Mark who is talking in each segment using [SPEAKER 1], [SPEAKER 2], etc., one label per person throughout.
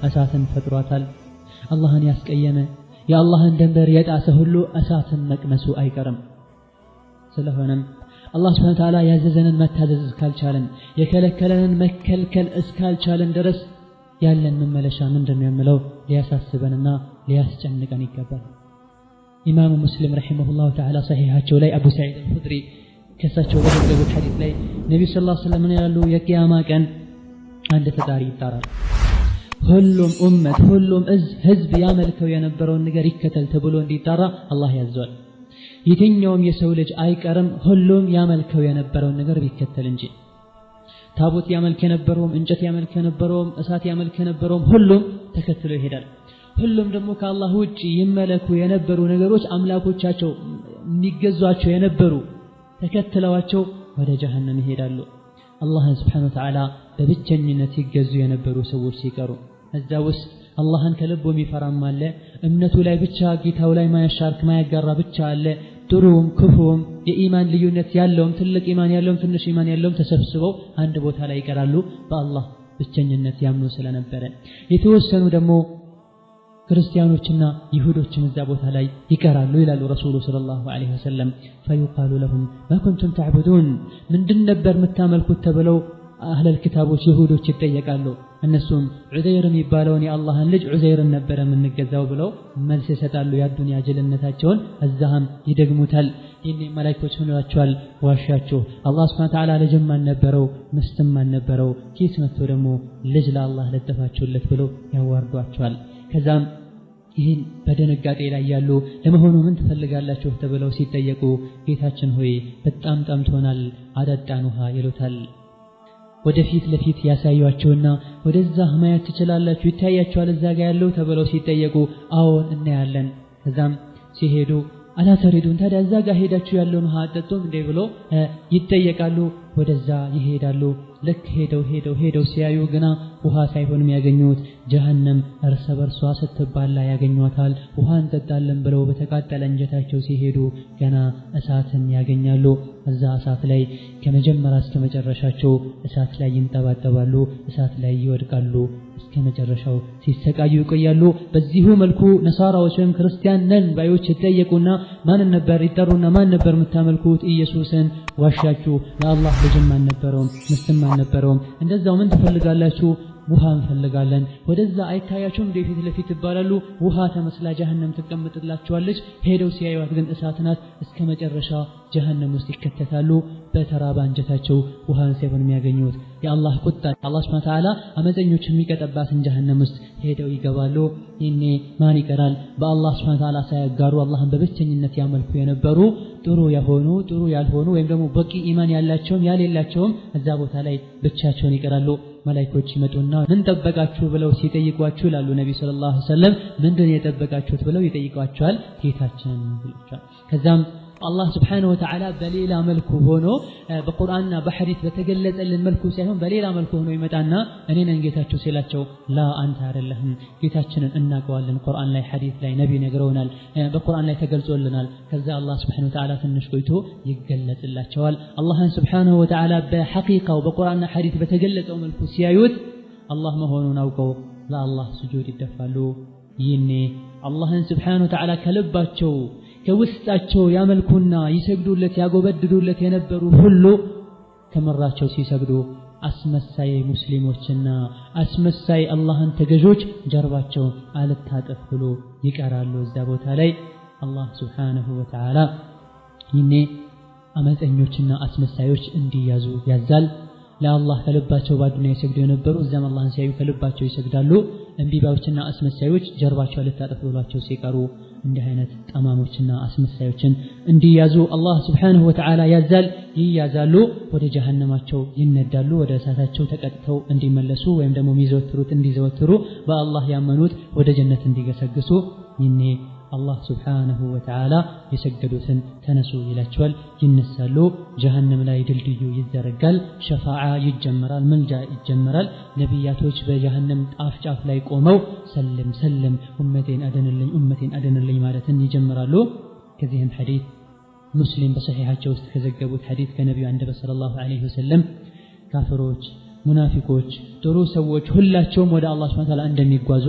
[SPEAKER 1] እሳትን ፈጥሯታል። አላህን ያስቀየመ የአላህን ድንበር የጣሰ ሁሉ እሳትን መቅመሱ አይቀርም። ስለሆነም አላህ Subhanahu Wa Ta'ala ያዘዘንን መታዘዝ እስካልቻለን የከለከለንን መከልከል እስካልቻለን ድረስ ያለን መመለሻ ምንድነው የሚለው ሊያሳስበንና ሊያስጨንቀን ይገባል። ኢማሙ ሙስሊም ረሂመሁላሁ ተዓላ ሰሂሃቸው ላይ አቡ ሰዒድ አልኹድሪ ከሳቸው በዘገቡት ሐዲስ ላይ ነብዩ ሰለላሁ ዐለይሂ ወሰለም ያሉ የቂያማ ቀን አንድ ተጣሪ ይጣራል። ሁሉም ኡመት ሁሉም ህዝብ ያመልከው የነበረውን ነገር ይከተል ተብሎ እንዲጣራ አላህ ያዟል። የትኛውም የሰው ልጅ አይቀርም ሁሉም ያመልከው የነበረውን ነገር ቢከተል እንጂ ታቦት ያመልክ የነበረውም እንጨት ያመልክ የነበረውም እሳት ያመልክ የነበረውም ሁሉም ተከትሎ ይሄዳል። ሁሉም ደግሞ ከአላህ ውጪ ይመለኩ የነበሩ ነገሮች አምላኮቻቸው የሚገዟቸው የነበሩ ተከትለዋቸው ወደ ጀሃነም ይሄዳሉ። አላህን Subhanahu Wa Ta'ala በብቸኝነት ይገዙ የነበሩ ሰዎች ሲቀሩ እዛ ውስጥ አላህን ከልቡ የሚፈራም አለ፣ እምነቱ ላይ ብቻ ጌታው ላይ ማያሻርክ ማያጋራ ብቻ አለ። ጥሩም ክፉም የኢማን ልዩነት ያለውም ትልቅ ኢማን ያለውም ትንሽ ኢማን ያለውም ተሰብስበው አንድ ቦታ ላይ ይቀራሉ በአላህ ብቸኝነት ያምኑ ስለነበረ። የተወሰኑ ደግሞ ክርስቲያኖችና ይሁዶችም እዛ ቦታ ላይ ይቀራሉ ይላሉ ረሱሉ ሰለላሁ ዐለይሂ ወሰለም። فيقال لهم ما كنتم تعبدون ምንድን ነበር የምታመልኩት ተብለው አህለል ኪታቦች ይሁዶች ይጠየቃሉ። እነሱም ዑዘይር የሚባለውን የአላህን ልጅ ዑዘይርን ነበር የምንገዛው ብለው መልስ ይሰጣሉ። የዱንያ ጅልነታቸውን እዛም ይደግሙታል። ይሄን መላእክቶች ምን ይላቸዋል? ዋሻችሁ አላህ Subhanahu Wa Ta'ala ልጅም አልነበረው ምስትም አልነበረው ኪስ መጥቶ ደግሞ ልጅ ለአላህ ለጠፋችሁለት ብለው ያዋርዷቸዋል። ከዛም ይህን በደነጋጤ ላይ ያሉ ለመሆኑ ምን ትፈልጋላችሁ ተብለው ሲጠየቁ ጌታችን ሆይ በጣም ጠምቶናል አጠጣን ውሃ ይሉታል። ወደፊት ለፊት ያሳዩአቸውና ወደዛ ማየት ትችላላችሁ ይታያችኋል እዛ ጋር ያለው ተብለው ሲጠየቁ አዎን እናያለን። ከዛም ሲሄዱ አላ ተሪዱን ታዲያ እዛ ጋር ሄዳችሁ ያለውን ውሃ አጠጡም እንዴ ብሎ ይጠየቃሉ። ወደዛ ይሄዳሉ። ልክ ሄደው ሲያዩ ግና ውሃ ሳይሆን የሚያገኙት ጀሃነም እርስ በርሷ ስትባላ ያገኟታል። ውሃ እንጠጣለን ብለው በተቃጠለ እንጀታቸው ሲሄዱ ገና እሳትን ያገኛሉ። እዛ እሳት ላይ ከመጀመሪያ እስከ መጨረሻቸው እሳት ላይ ይንጠባጠባሉ፣ እሳት ላይ ይወድቃሉ፣ እስከ መጨረሻው ሲሰቃዩ ይቆያሉ። በዚሁ መልኩ ነሳራዎች ወይም ክርስቲያን ነን ባዮች ይጠየቁና ማን ነበር ይጠሩና ማን ነበር የምታመልኩት? ኢየሱስን። ዋሻችሁ ለአላህ ልጅም አልነበረውም ምስትም አልነበረውም። እንደዛው ምን ትፈልጋላችሁ? ውሃ እንፈልጋለን። ወደዛ አይታያችሁም እንደ ፊት ለፊት ይባላሉ። ውሃ ተመስላ ጀሃነም ትቀመጥላችኋለች። ሄደው ሲያዩት ግን እሳት ናት። እስከ መጨረሻ ጀሃነም ውስጥ ይከተታሉ። በተራባ አንጀታቸው ውሃን ሳይሆን የሚያገኙት የአላህ ቁጣ አላህ Subhanahu Wa Ta'ala አመፀኞች የሚቀጠባትን ጀሃነም ውስጥ ሄደው ይገባሉ። ይሄኔ ማን ይቀራል? በአላህ Subhanahu Wa Ta'ala ሳያጋሩ አላህን በብቸኝነት ያመልኩ የነበሩ ጥሩ የሆኑ ጥሩ ያልሆኑ ወይም ደግሞ በቂ ኢማን ያላቸውም ያሌላቸውም እዛ ቦታ ላይ ብቻቸውን ይቀራሉ። መላእክቶች ይመጡና ምን ጠበቃችሁ ብለው ሲጠይቋችሁ ይላሉ ነብዩ ሰለላሁ ዐለይሂ ወሰለም ምንድን የጠበቃችሁት ብለው ይጠይቋቸዋል። ጌታችን ይላቸዋል። ከዛም አላህ Subhanahu Wa Ta'ala በሌላ መልኩ ሆኖ በቁርአንና በሐዲስ በተገለጸልን መልኩ ሳይሆን በሌላ መልኩ ሆኖ ይመጣና እኔ ነኝ ጌታችሁ ሲላቸው ላ አንተ አይደለህም ጌታችንን እናቀዋለን ቁርአን ላይ ሐዲስ ላይ ነብይ ነግረውናል በቁርአን ላይ ተገልጾልናል። ከዛ አላህ Subhanahu Wa Ta'ala ትንሽ ቆይቶ ይገለጽላቸዋል። አላህን Subhanahu Wa Ta'ala በሐቂቃው በቁርአንና ሐዲስ በተገለጸው መልኩ ሲያዩት አላህ መሆኑን አውቀው ለአላህ ስጁድ ይደፋሉ። ይሄኔ አላህን Subhanahu Wa Ta'ala ከልባቸው ከውስጣቸው ያመልኩና ይሰግዱለት ያጎበድዱለት የነበሩ ሁሉ ከመራቸው ሲሰግዱ አስመሳይ ሙስሊሞችና አስመሳይ አላህን ተገዦች ጀርባቸው አልታጠፍ ብሎ ይቀራሉ። እዛ ቦታ ላይ አላህ Subhanahu Wa Ta'ala ይኔ አመፀኞችና አስመሳዮች እንዲያዙ ያዛል። ለአላህ ከልባቸው ባዱንያ ይሰግዱ የነበሩ እዛም አላህን ሲያዩ ከልባቸው ይሰግዳሉ። እንቢባዎችና አስመሳዮች ጀርባቸው ልታጠፍ ብሏቸው ሲቀሩ እንዲህ አይነት ጠማሞችና አስመሳዮችን እንዲያዙ አላህ Subhanahu Wa Ta'ala ያዛል። ይያዛሉ፣ ወደ ጀሃነማቸው ይነዳሉ። ወደ እሳታቸው ተቀጥተው እንዲመለሱ ወይም ደግሞ የሚዘወትሩት እንዲዘወትሩ በአላህ ያመኑት ወደ ጀነት እንዲገሰግሱ ይኔ አላህ Subhanahu Wa Ta'ala የሰገዱትን ተነሱ ይላቸዋል። ይነሳሉ። ጀሃነም ላይ ድልድዩ ይዘረጋል። ሸፋዓ ይጀመራል። መልጃ ይጀመራል። ነቢያቶች በጀሃነም ጫፍ ላይ ቆመው ሰለም ሰለም ኡመቴን አደንልኝ ማለትን ይጀምራሉ። ከዚህም ሐዲስ ሙስሊም በሰሒሐቸው ውስጥ ከዘገቡት ሐዲስ ከነቢዩ አንደበት ሰለላሁ ዐለይሂ ወሰለም ካፍሮች ሙናፊቆች ጥሩ ሰዎች ሁላቸውም ወደ አላህ Subhanahu Wa Ta'ala እንደሚጓዙ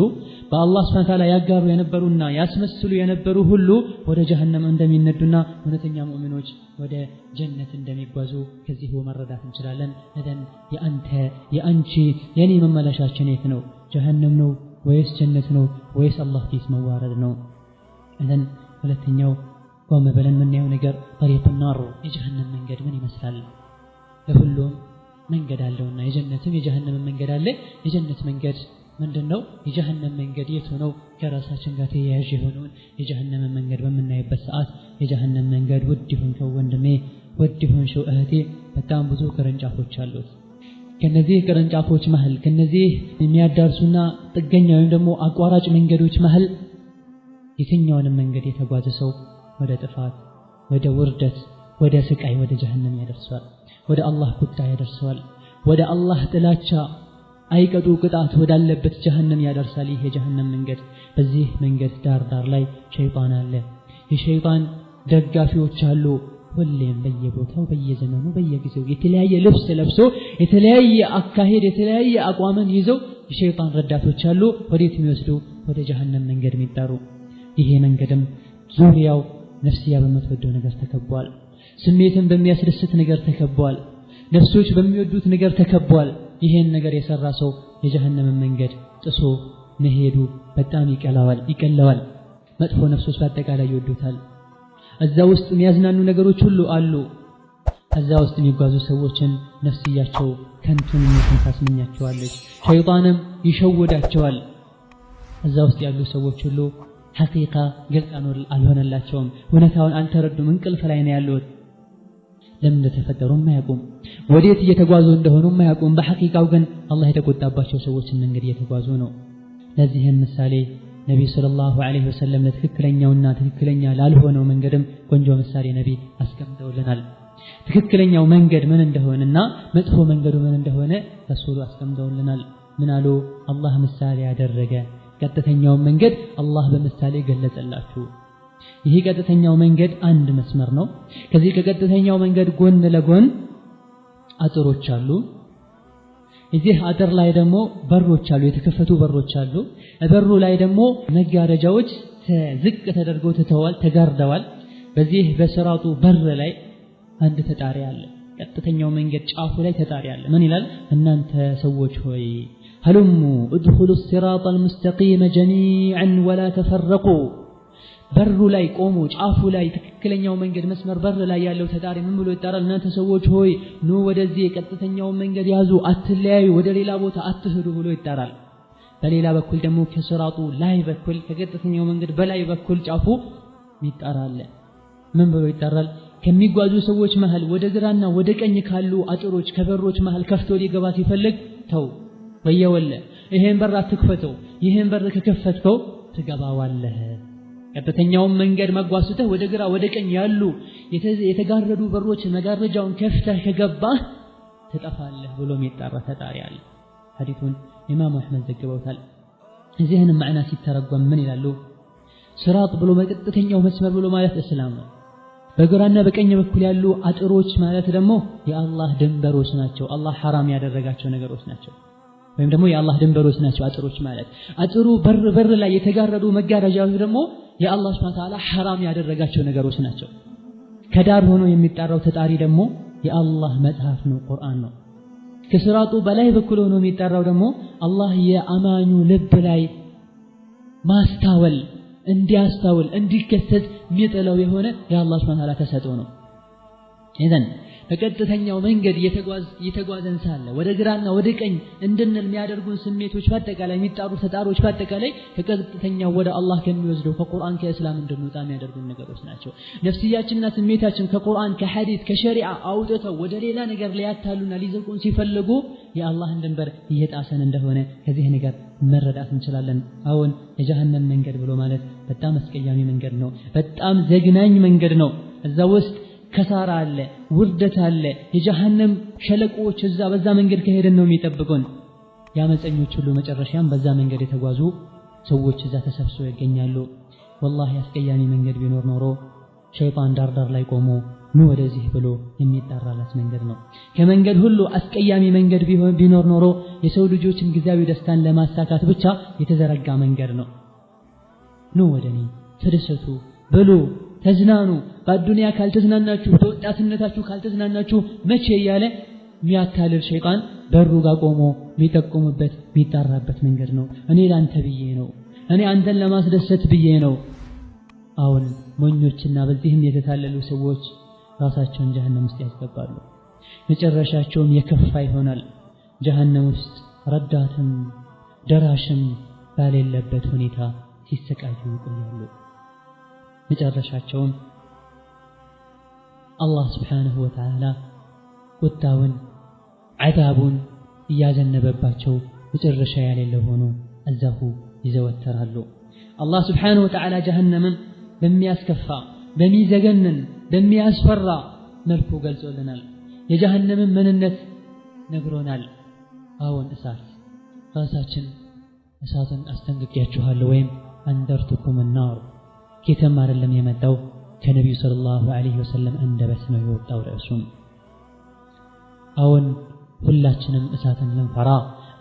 [SPEAKER 1] በአላህ Subhanahu Wa Ta'ala ያጋሩ የነበሩና ያስመስሉ የነበሩ ሁሉ ወደ ጀሃነም እንደሚነዱና እውነተኛ ሙእሚኖች ወደ ጀነት እንደሚጓዙ ከዚህ መረዳት እንችላለን። እደን የአንቺ የኔ መመለሻችን የት ነው? ጀሃነም ነው ወይስ ጀነት ነው ወይስ አላህ ፊት መዋረድ ነው? እደን ሁለተኛው ቆም ብለን የምናየው ነገር ጠሪቁ ናር የጀሃነም መንገድ ምን ይመስላል? ለሁሉም መንገድ አለውና የጀነትም የጀሃነም መንገድ አለ። የጀነት መንገድ ምንድነው? የጀሃነም መንገድ የቱ ነው? ከራሳችን ጋር ተያያዥ የሆነውን የጀሃነም መንገድ በምናይበት ሰዓት የጀሃነም መንገድ ውድ ይሁንከው ወንድሜ፣ ውድ ይሁንሽው እህቴ በጣም ብዙ ቅርንጫፎች አሉት። ከነዚህ ቅርንጫፎች መሃል ከነዚህ የሚያዳርሱና ጥገኛ ወይም ደግሞ አቋራጭ መንገዶች መሃል የትኛውንም መንገድ የተጓዘ ሰው ወደ ጥፋት፣ ወደ ውርደት፣ ወደ ስቃይ፣ ወደ ጀሃነም ያደርሰዋል። ወደ አላህ ቁጣ ያደርሰዋል። ወደ አላህ ጥላቻ አይቀጡ ቅጣት ወዳለበት ጀሃነም ያደርሳል። ይሄ የጀሃነም መንገድ በዚህ መንገድ ዳር ላይ ሸይጣን አለ። የሸይጣን ደጋፊዎች አሉ። ሁሌም በየቦታው በየዘመኑ በየጊዜው የተለያየ ልብስ ለብሶ የተለያየ አካሄድ የተለያየ አቋምን ይዘው የሸይጣን ረዳቶች አሉ። ወዴት የሚወስዱ? ወደ ጀሃነም መንገድ የሚጣሩ። ይሄ መንገድም ዙሪያው ነፍስያ በምትወደው ነገር ተከቧል። ስሜትን በሚያስደስት ነገር ተከቧል። ነፍሶች በሚወዱት ነገር ተከቧል። ይሄን ነገር የሰራ ሰው የጀሃነም መንገድ ጥሶ መሄዱ በጣም ይቀለዋል። መጥፎ ነፍሶች በአጠቃላይ ይወዱታል። እዛ ውስጥ የሚያዝናኑ ነገሮች ሁሉ አሉ። እዛ ውስጥ የሚጓዙ ሰዎችን ነፍስያቸው ከንቱን ታስመኛቸዋለች። ሸይጣንም ይሸውዳቸዋል። እዛ ውስጥ ያሉ ሰዎች ሁሉ ሐቂቃ ግልጽ አልሆነላቸውም። እውነታውን አልተረዱም። እንቅልፍ ላይ ነው ያሉት። ለምን እንደተፈጠሩ ማያውቁም። ወዴት እየተጓዙ እንደሆኑ ማያውቁም። በሐቂቃው ግን አላህ የተቆጣባቸው ሰዎችን መንገድ እየተጓዙ ነው። ለዚህም ምሳሌ ነብዩ ሰለላሁ ዐለይሂ ወሰለም ለትክክለኛውና ትክክለኛ ላልሆነው መንገድም ቆንጆ ምሳሌ ነብይ አስቀምጠውልናል። ትክክለኛው መንገድ ምን እንደሆነና መጥፎ መንገዱ ምን እንደሆነ ረሱሉ አስቀምጠውልናል። ምን አሉ? አላህ ምሳሌ ያደረገ ቀጥተኛው መንገድ አላህ በምሳሌ ገለጸላችሁ። ይሄ ቀጥተኛው መንገድ አንድ መስመር ነው። ከዚህ ከቀጥተኛው መንገድ ጎን ለጎን አጥሮች አሉ። እዚህ አጥር ላይ ደግሞ በሮች አሉ፣ የተከፈቱ በሮች አሉ። በሩ ላይ ደግሞ መጋረጃዎች ዝቅ ተደርገው ተጋርደዋል። በዚህ በስራጡ በር ላይ አንድ ተጣሪ አለ። ቀጥተኛው መንገድ ጫፉ ላይ ተጣሪ አለ። ምን ይላል? እናንተ ሰዎች ሆይ هلሙ ادخلوا الصراط المستقيم جميعا ولا تفرقوا በሩ ላይ ቆሞ ጫፉ ላይ ትክክለኛው መንገድ መስመር በር ላይ ያለው ተጣሪ ምን ብሎ ይጣራል? እናንተ ሰዎች ሆይ ኑ ወደዚህ ቀጥተኛው መንገድ ያዙ፣ አትለያዩ፣ ወደ ሌላ ቦታ አትሄዱ ብሎ ይጣራል። በሌላ በኩል ደግሞ ከስራጡ ላይ በኩል ከቀጥተኛው መንገድ በላይ በኩል ጫፉ ይጣራል። ምን ብሎ ይጣራል? ከሚጓዙ ሰዎች መሃል ወደ ግራና ወደ ቀኝ ካሉ አጥሮች ከበሮች መሃል ከፍቶ ሊገባ ሲፈልግ ተው ወየወለ ይሄን በር አትክፈተው፣ ይሄን በር ከከፈትከው ትገባዋለህ። ቀጥተኛውን መንገድ መጓዙተህ ወደ ግራ ወደ ቀኝ ያሉ የተጋረዱ በሮች መጋረጃውን ከፍተህ ከገባህ ትጠፋለህ ብሎ የሚጣራ ተጣሪ አለ። ሐዲሱን ኢማሙ አህመድ ዘግበውታል። እዚህንም ማዕና ሲተረጎም ምን ይላሉ? ስራጥ ብሎ መቀጥተኛው መስመር ብሎ ማለት እስላም ነው። በግራና በቀኝ በኩል ያሉ አጥሮች ማለት ደግሞ የአላህ ድንበሮች ናቸው። አላህ ሐራም ያደረጋቸው ነገሮች ናቸው። ወይም ደግሞ የአላህ ድንበሮች ናቸው አጥሮች ማለት። አጥሩ በር ላይ የተጋረዱ መጋረጃዎች ደግሞ የአላህ Subhanahu Wa Ta'ala ሐራም ያደረጋቸው ነገሮች ናቸው። ከዳር ሆኖ የሚጣራው ተጣሪ ደግሞ የአላህ መጽሐፍ ነው፣ ቁርአን ነው። ከስራጡ በላይ በኩል ሆኖ የሚጣራው ደግሞ አላህ የአማኙ ልብ ላይ ማስተዋል እንዲያስተውል እንዲከሰት የሚጥለው የሆነ የአላህ Subhanahu Wa Ta'ala ተሰጥኦ ነው። ኢዘን በቀጥተኛው መንገድ የተጓዘን ሳለ ወደ ግራና ወደ ቀኝ እንድንል የሚያደርጉን ስሜቶች በአጠቃላይ የሚጣሩ ተጣሮች በአጠቃላይ ከቀጥተኛው ወደ አላህ ከሚወስደው ከቁርአን ከእስላም እንድንወጣ የሚያደርጉን ነገሮች ናቸው። ነፍስያችንና ስሜታችን ከቁርአን ከሐዲስ ከሸሪዓ አውጥተው ወደ ሌላ ነገር ሊያታሉና ሊዘቁን ሲፈልጉ የአላህን ድንበር እየጣሰን እንደሆነ ከዚህ ነገር መረዳት እንችላለን። አሁን የጀሃነም መንገድ ብሎ ማለት በጣም አስቀያሚ መንገድ ነው። በጣም ዘግናኝ መንገድ ነው። እዛ ውስጥ ከሳራ አለ፣ ውርደት አለ። የጀሃነም ሸለቆዎች እዛ በዛ መንገድ ከሄደን ነው የሚጠብቁን። ያመፀኞች ሁሉ መጨረሻም በዛ መንገድ የተጓዙ ሰዎች እዛ ተሰብስበው ይገኛሉ። ወላሂ አስቀያሚ መንገድ ቢኖር ኖሮ ሸይጣን ዳር ላይ ቆሞ ኑ ወደዚህ ብሎ የሚጠራለት መንገድ ነው። ከመንገድ ሁሉ አስቀያሚ መንገድ ቢኖር ኖሮ የሰው ልጆችን ጊዜያዊ ደስታን ለማሳካት ብቻ የተዘረጋ መንገድ ነው። ኑ ወደኔ ተደሰቱ፣ ብሉ፣ ተዝናኑ። በአዱንያ ካልተዝናናችሁ፣ በወጣትነታችሁ ካልተዝናናችሁ መቼ እያለ የሚያታልል ሸይጣን በሩ ጋር ቆሞ የሚጠቁምበት የሚጣራበት መንገድ ነው። እኔ ላንተ ብዬ ነው፣ እኔ አንተን ለማስደሰት ብዬ ነው። አሁን ሞኞችና በዚህም የተታለሉ ሰዎች ራሳቸውን ጀሃነም ውስጥ ያስገባሉ። መጨረሻቸውም የከፋ ይሆናል። ጀሃነም ውስጥ ረዳትም ደራሽም ባሌለበት ሁኔታ ሲሰቃዩ ይቆያሉ። መጨረሻቸውም አላህ ስብሓንሁ ወተዓላ ቁጣውን ዐዛቡን እያዘነበባቸው መጨረሻ ያሌለው ሆኖ እዛሁ ይዘወተራሉ። አላህ ስብሓንሁ ወተዓላ ጀሃነምን በሚያስከፋ በሚዘገንን በሚያስፈራ መልኩ ገልጾልናል። የጀሃነምን ምንነት ነግሮናል። አዎን እሳት ራሳችን እሳትን አስጠንቅቄያችኋለሁ ወይም አንደርቱኩም النار ኬተም አይደለም የመጣው ከነቢዩ ሰለላሁ ዐለይሂ ወሰለም አንደበት ነው የወጣው ርዕሱም። አዎን ሁላችንም እሳትን ልንፈራ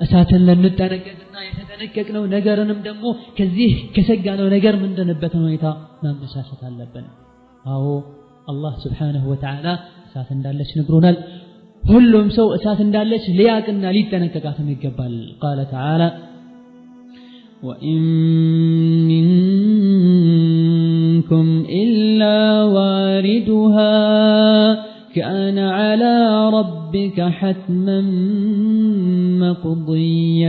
[SPEAKER 1] እሳትን ልንጠነቀቅና የተጠነቀቅነው ነገርንም ደግሞ ከዚህ ከሰጋነው ነገር ምንድንበትን ሁኔታ ማመቻቸት አለብን። አዎ አላህ ስብሓንሁ ወተዓላ እሳት እንዳለች ነግሮናል። ሁሉም ሰው እሳት እንዳለች ሊያቅና ሊጠነቀቃትም ይገባል። ቃለ ተዓላ ወኢን ሚንኩም ኢላ ዋሪዱሃ ካነ ዐላ ረቢከ ሐትመን መቅድያ።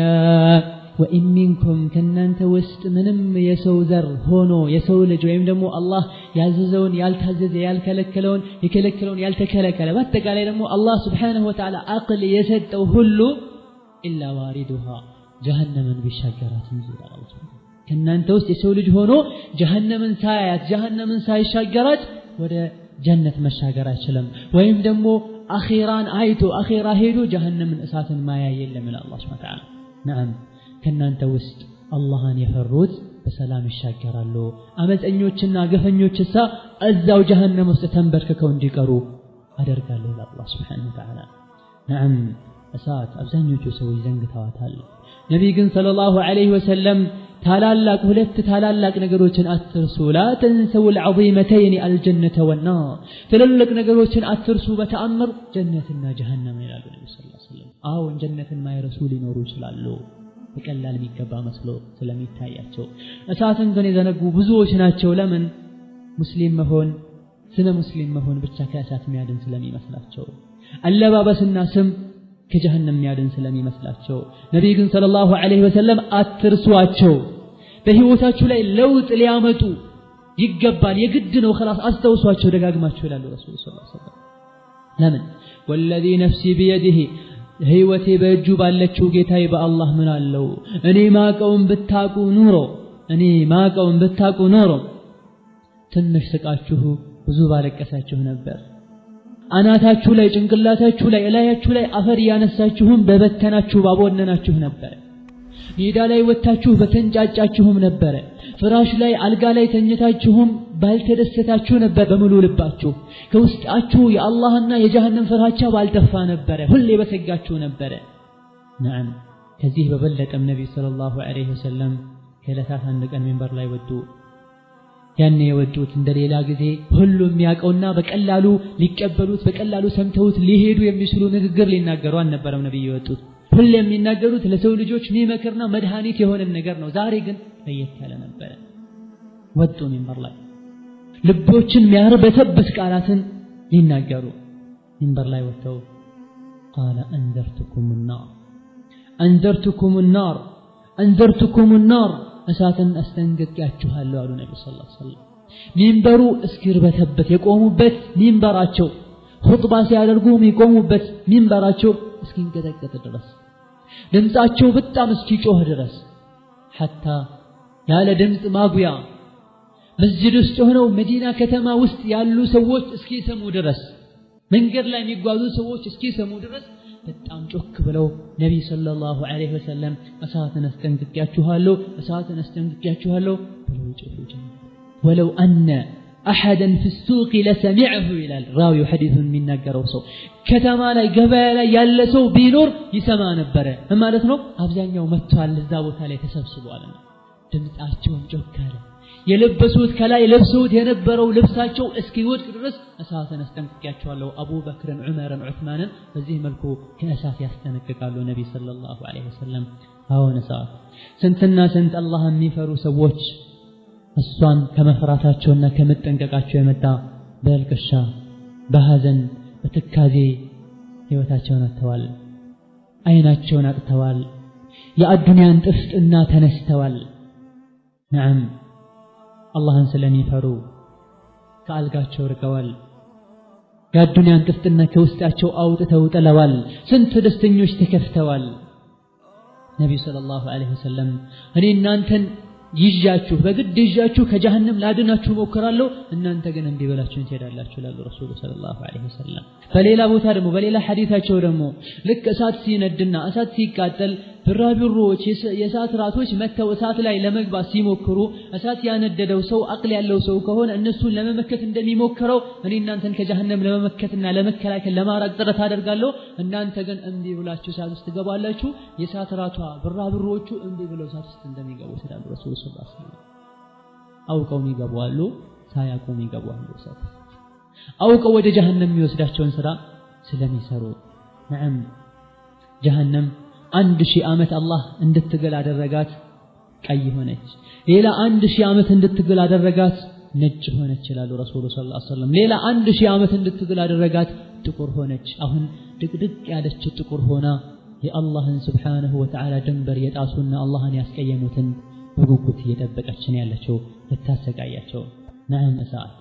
[SPEAKER 1] ወኢን ሚንኩም ከእናንተ ውስጥ ምንም የሰው ዘር ሆኖ የሰው ልጅ ወይም ደግሞ አላህ ያዘዘውን ያልታዘዘ ያልከለከለውን የከለከለውን ያልተከለከለ በአጠቃላይ ደግሞ አላህ ስብሓንሁ ወተዓላ አቅል የሰጠው ሁሉ ኢላ ዋሪዱሃ ጀሃነምን ቢሻገራት እንጂ ይላል። ከእናንተ ውስጥ የሰው ልጅ ሆኖ ጀሃነምን ሳያያት ጀሃነምን ሳይሻገራት ወደ ጀነት መሻገር አይችልም። ወይም ደግሞ አኺራን አይቶ አኺራ ሄዶ ጀሃነምን እሳትን ማያ የለም ይላል አላህ ሱብሓነሁ ወተዓላ። ነዓም ከእናንተ ውስጥ አላህን የፈሩት በሰላም ይሻገራሉ። አመፀኞችና ግፈኞችሳ እዛው ጀሃነም ውስጥ ተንበርክከው እንዲቀሩ አደርጋለሁ ይላል አላህ ሱብሓነሁ ወተዓላ። ነዓም እሳት አብዛኞቹ ሰዎች ዘንግተዋታል። ነቢይ ግን ሰለላሁ ዐለይሂ ወሰለም ሁለት ታላላቅ ነገሮችን አትርሱ፣ ላ ተንሰው العظيمتين الجنة والنار። ትልልቅ ነገሮችን አትርሱ በተአምር ጀነትና ጀሃነም ይላሉ ነብዩ ሰለላሁ ዐለይሂ ወሰለም። አሁን ጀነትን ማይረሱ ሊኖሩ ይችላሉ በቀላል የሚገባ መስሎ ስለሚታያቸው። እሳትን ግን የዘነጉ ብዙዎች ናቸው። ለምን? ሙስሊም መሆን ስለ ሙስሊም መሆን ብቻ ከእሳት የሚያድን ስለሚመስላቸው፣ አለባበስና ስም ከጀሃነም የሚያድን ስለሚመስላቸው። ነቢይ ግን ሰለላሁ ዐለይሂ ወሰለም አትርሷቸው፣ በህይወታችሁ ላይ ለውጥ ሊያመጡ ይገባል፣ የግድ ነው፣ خلاص አስተውሷቸው ደጋግማቸው ይላሉ ረሱል ሰለላሁ ዐለይሂ ወሰለም። ለምን? ወለዚ ነፍሲ ቢየዲሂ ህይወቴ በእጁ ባለችው ጌታዬ በአላህ ምን አለው እኔ ማቀውን ብታቁ ኖሮ ትንሽ ስቃችሁ ብዙ ባለቀሳችሁ ነበር። አናታችሁ ላይ ጭንቅላታችሁ ላይ እላያችሁ ላይ አፈር ያነሳችሁም በበተናችሁ ባቦነናችሁ ነበር። ሜዳ ላይ ወጣችሁ በተንጫጫችሁም ነበር። ፍራሽ ላይ አልጋ ላይ ተኝታችሁም ባልተደሰታችሁ ነበር በሙሉ ልባችሁ። ከውስጣችሁ የአላህና የጀሃነም ፍራቻ ባልጠፋ ነበር፣ ሁሌ በሰጋችሁ ነበር። ነዓም ከዚህ በበለጠም ነብዩ ሰለላሁ ዐለይሂ ወሰለም ከዕለታት አንድ ቀን ሚንበር ላይ ወጡ። ያኔ የወጡት እንደሌላ ጊዜ ሁሉም የሚያውቀውና በቀላሉ ሊቀበሉት በቀላሉ ሰምተውት ሊሄዱ የሚችሉ ንግግር ሊናገሩ አልነበረም። ነብዩ የወጡት ሁሌ የሚናገሩት ለሰው ልጆች የሚመክርና መድኃኒት የሆነ ነገር ነው። ዛሬ ግን ለየት ያለ ነበር። ወጡ ሚንበር ላይ ልቦችን የሚያርበተብት ቃላትን ሊናገሩ ሚንበር ላይ ወጥተው ቃለ አንዘርቱኩም النار እሳትን አስጠንቅቄያችኋለሁ አሉ ነብዩ ሰለላሁ ዐለይሂ ወሰለም። ሚንበሩ እስኪርበተበት የቆሙበት ሚንበራቸው ኹጥባ ሲያደርጉ የሚቆሙበት ሚንበራቸው እስኪንቀጠቀጥ ድረስ ድምጻቸው በጣም እስኪጮህ ድረስ ሐታ ያለ ድምጽ ማጉያ መስጂድ ውስጥ ሆነው መዲና ከተማ ውስጥ ያሉ ሰዎች እስኪሰሙ ድረስ መንገድ ላይ የሚጓዙ ሰዎች እስኪሰሙ ድረስ በጣም ጮክ ብለው ነብዩ ሰለላሁ ዐለይሂ ወሰለም እሳትን አስጠንቅቄያችኋለሁ ብለው ይጮሁ ጀመሩ። ወለው አነ أحدا في السوق لسمعه إلى راوي حديث من نجارو سو كتما لا جبال يلسو بينور يسمع نبرة أما لسنو أبزان يوم متوال للزاوت عليه تسبسبوا علينا دمت أشجون جوكارا يلبسوت كلا يلبسوت ينبروا لبساتشو اسكيوت كرس أساسا استنققاتشو الله أبو بكر عمر عثمان فزيه ملكو كأساس يستنقق قالوا النبي صلى الله عليه وسلم هاو نساء سنتنا سنت الله ميفرو سووش الصان كما فراتاتشونا كمتنققاتشو يمتا بالكشا بهازن بتكازي هيوتاتشونا التوال أيناتشونا التوال يا الدنيا انتفت إنا تنستوال نعم الله سلني فرو كالغاچو ركوال يا الدنيا انتفت إنا كوستاتشو أوتتو تلوال سنت دستنيوش تكفتوال نبي صلى الله عليه وسلم هني نانتن ይጃችሁ በግድ ይጃችሁ ከጀሃነም ላድናችሁ ሞክራለሁ እናንተ ግን እንዲህ ብላችሁ ትሄዳላችሁ ይላል ረሱሉ ሰለላሁ ዐለይሂ ወሰለም በሌላ ቦታ ደግሞ በሌላ ሐዲታቸው ደግሞ ልክ እሳት ሲነድና እሳት ሲቃጠል ብራቢሮች የእሳት ራቶች መተው እሳት ላይ ለመግባት ሲሞክሩ እሳት ያነደደው ሰው አቅል ያለው ሰው ከሆነ እነሱን ለመመከት እንደሚሞክረው እኔ እናንተን ከጀሃነም ለመመከትና ለመከላከል ለማራቅ ጥረት አደርጋለሁ እናንተ ግን እንዲህ ብላችሁ እሳት ውስጥ ትገባላችሁ የእሳት ራቷ ብራቢሮቹ እንዲህ ብለው እሳት ውስጥ እንደሚገቡ ይላል ረሱሉ ሰለላሁ ዐለይሂ ወሰለም አውቀው ይገባሉ ሳያውቁ ይገባሉ እሳት አውቀው ወደ ጀሃነም የሚወስዳቸውን ስራ ስለሚሰሩ ነዓም ጀሃነም 1000 ዓመት አላህ እንድትገል አደረጋት ቀይ ሆነች ሌላ 1000 ዓመት እንድትገል አደረጋት ነጭ ሆነች ይላሉ ረሱሉ ሰለላሁ ዐለይሂ ወሰለም ሌላ 1000 ዓመት እንድትገል አደረጋት ጥቁር ሆነች አሁን ድቅድቅ ያለች ጥቁር ሆና የአላህን Subhanahu Wa Ta'ala ድንበር የጣሱና አላህን ያስቀየሙትን በጉጉት እየጠበቀችን ያለችው ልታሰቃያቸው ነዓም እሳት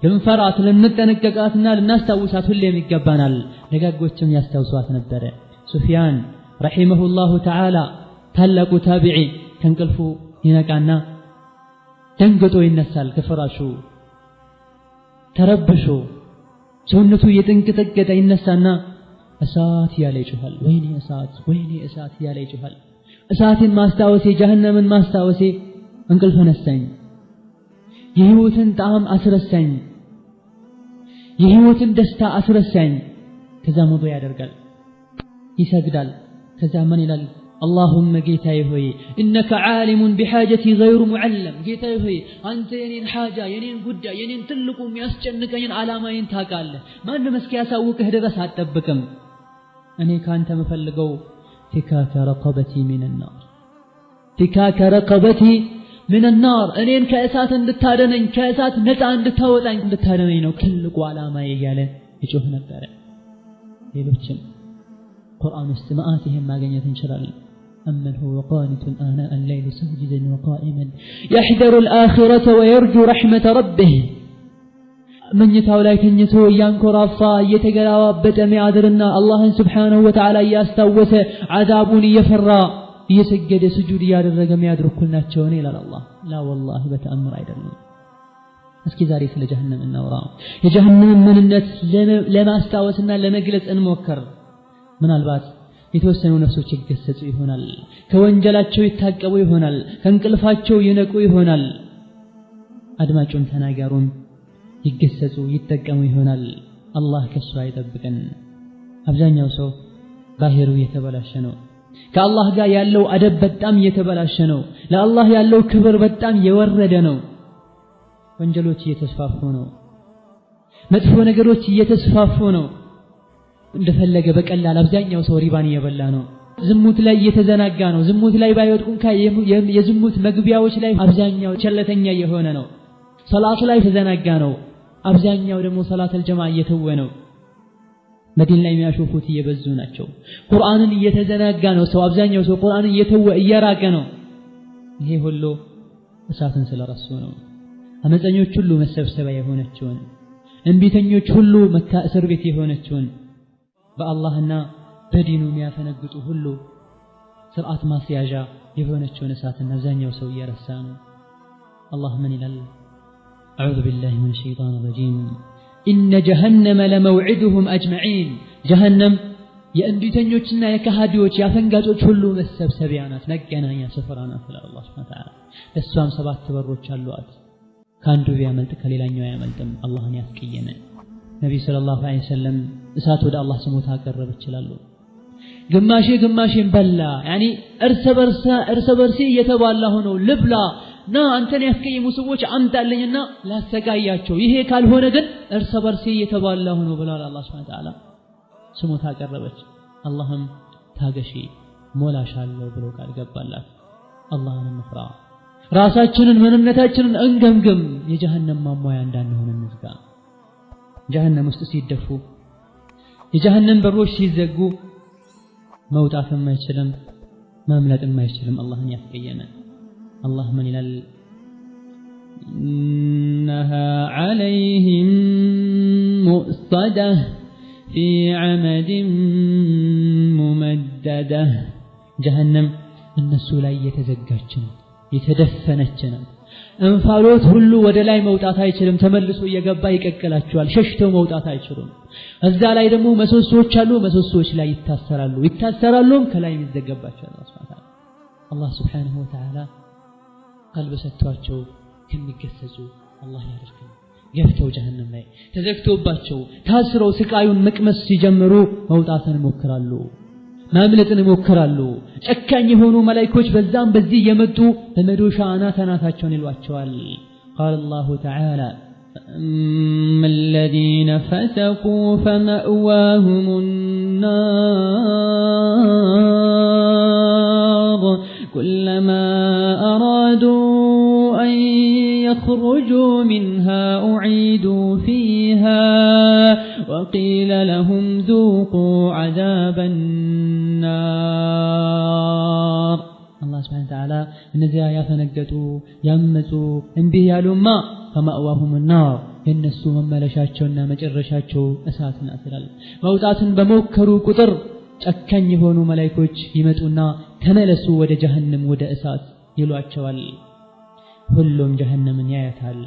[SPEAKER 1] ልንፈራት ልንጠነቀቃትና ልናስታውሳት ሁሌም ይገባናል ደጋጎችም ያስታውሷት ነበር ሱፊያን رحمه الله تعالى ታላቁ ታቢዒ ከንቅልፉ ይነቃና ደንግጦ ይነሳል ከፍራሹ ተረብሾ ሰውነቱ እየተንቀጠቀጠ ይነሳና እሳት ያለ ይጮሃል ወይኔ እሳት ያለ ይጮሃል እሳትን ማስታወሴ ጀሃነምን ማስታወሴ እንቅልፍ ነሳኝ የህይወትን ጣዕም አስረሳኝ የህይወትን ደስታ አስረሳኝ ከዛ ሞዶ ያደርጋል ይሰግዳል ከዛ ምን ይላል اللهم ጌታዬ ሆይ انك عالم بحاجتي غير معلم ጌታዬ ሆይ አንተ የኔን حاجه የኔን ጉዳይ የኔን ትልቁ የሚያስጨንቀኝን አላማዬን ታውቃለህ ማንም እስኪያሳውቅህ ድረስ አትጠብቅም እኔ ካንተ መፈልገው فكاك رقبتي من النار فكاك رقبتي من النار እኔን ከእሳት እንድታደነኝ ከእሳት ነፃ እንድታወጣኝ እንድታደነኝ ነው ትልቁ አላማዬ ያለ ይጮህ ነበር ሌሎችም قرآن استماعاتهم ما جنيت إن شاء الله أمن هو قانت آناء الليل ساجدا وقائما يحذر الآخرة ويرجو رحمة ربه من يتولى كنيته ينكر الصا يتجاوب بتمعذرنا الله سبحانه وتعالى يستوس عذابني يفرّا يسجد سجود يا الرجم يدرك كلنا تشوني إلى الله لا والله بتأمر أيضا እስኪ ዛሬ ስለ ጀሃነም እናውራ የጀሃነም ምንነት ለማስታወስና ለመግለጽ እንሞክር ምናልባት የተወሰኑ ነፍሶች ይገሰጹ ይሆናል ከወንጀላቸው ይታቀቡ ይሆናል ከንቅልፋቸው ይነቁ ይሆናል አድማጩን ተናጋሩን ይገሰጹ ይጠቀሙ ይሆናል አላህ ከሱ አይጠብቀን አብዛኛው ሰው ባህሩ የተበላሸ ነው ከአላህ ጋር ያለው አደብ በጣም የተበላሸ ነው ለአላህ ያለው ክብር በጣም የወረደ ነው ወንጀሎች እየተስፋፉ ነው መጥፎ ነገሮች እየተስፋፉ ነው እንደፈለገ በቀላል አብዛኛው ሰው ሪባን እየበላ ነው ዝሙት ላይ እየተዘናጋ ነው ዝሙት ላይ ባይወድቁን የዝሙት መግቢያዎች ላይ አብዛኛው ቸለተኛ የሆነ ነው ሶላት ላይ ተዘናጋ ነው አብዛኛው ደግሞ ሶላተል ጀማዓ እየተወ ነው መዲና ላይ የሚያሾፉት እየበዙ ናቸው ቁርአንን እየተዘናጋ ነው ሰው አብዛኛው ሰው ቁርአንን እየተወ እየራቀ ነው ይሄ ሁሉ እሳትን ስለረሱ ነው አመፀኞች ሁሉ መሰብሰቢያ የሆነችውን እንቢተኞች ሁሉ መካ እስር ቤት የሆነችውን በአላህና በዲኑ የሚያፈነግጡ ሁሉ ስርዓት ማስያዣ የሆነችውን እሳትን አብዛኛው ሰው እየረሳ ነው አላህ ምን ይላል أعوذ بالله من الشيطان الرجيم إن جهنم لموعدهم أجمعين جهنم የእንቢተኞችና የካሃዲዎች ያፈንጋጮች ሁሉ መሰብሰቢያ ናት መገናኛ ስፍራ ናት ይላል አላህ Subhanahu Wa Ta'ala እሷም 7 በሮች አሏት ካንዱ ቢያመልጥ ከሌላኛው ያመልጥም አላህን ያስቀየመ ነብዩ ሰለላሁ ዐለይሂ ወሰለም እሳት ወደ አላህ ስሞታ አቀረበ ይችላሉ ግማሽን በላ ያኒ እርስ በርሲ እየተባላ ሆኖ ልብላ ና አንተን ያስቀየሙ ሰዎች አምጣልኝና ላሰቃያቸው ይሄ ካልሆነ ግን እርስ በርሲ እየተባላ ሆኖ ብሏል አላህ Subhanahu Wa Ta'ala ስሞታ አቀረበች አላህም ታገሺ ሞላሻለሁ ብሎ ቃል ገባላት አላህን እንፍራ ራሳችንን ምንነታችንን እንገምግም የጀሃነም ማሟያ እንዳንሆን እንዝጋ ጀሃነም ውስጥ ሲደፉ የጀሃነም በሮች ሲዘጉ መውጣትም አይችልም ማምለጥም አይችልም አላህን ያስቀየመ አላህ ምን ይላል إنها عليهم مؤصدة في عمد ممددة جهنم الناس لا يتزجاجن يتدفنجن እንፋሎት ሁሉ ወደ ላይ መውጣት አይችልም ተመልሶ እየገባ ይቀቀላቸዋል ሸሽተው መውጣት አይችሉም እዛ ላይ ደግሞ መሰሶች አሉ መሰሶች ላይ ይታሰራሉ ከላይ ይዘጋባቸዋል አላህ Subhanahu Wa Ta'ala ቀልብ ሰጥቷቸው ከሚገሰጹ አላህ ያድርገን ገፍተው ጀሃነም ላይ ተዘግቶባቸው ታስረው ስቃዩን መቅመስ ሲጀምሩ መውጣትን ይሞክራሉ ማምለጥን ይሞክራሉ ጨካኝ የሆኑ መላእክቶች በዛም በዚህ የመጡ በመዶሻ አናታቸውን ይሏቸዋል قال الله تعالى الذين فسقوا فمأواهم النار كلما أرادوا أن يخرجوا منها أعيدوا فيها وقيل لهم ذوقوا عذاب النار الله سبحانه وتعالى እነዚያ ያፈነገጡ ያመጹ እንዲህ ያሉማ فمأواهم النار የነሱ መመለሻቸውና መጨረሻቸው እሳት ናት ይላል መውጣትን በመከሩ ቁጥር ጨካኝ የሆኑ መላእክቶች ይመጡና ተመለሱ ወደ ጀሃነም ወደ እሳት ይሏቸዋል ሁሉም ጀሃነምን ያያታል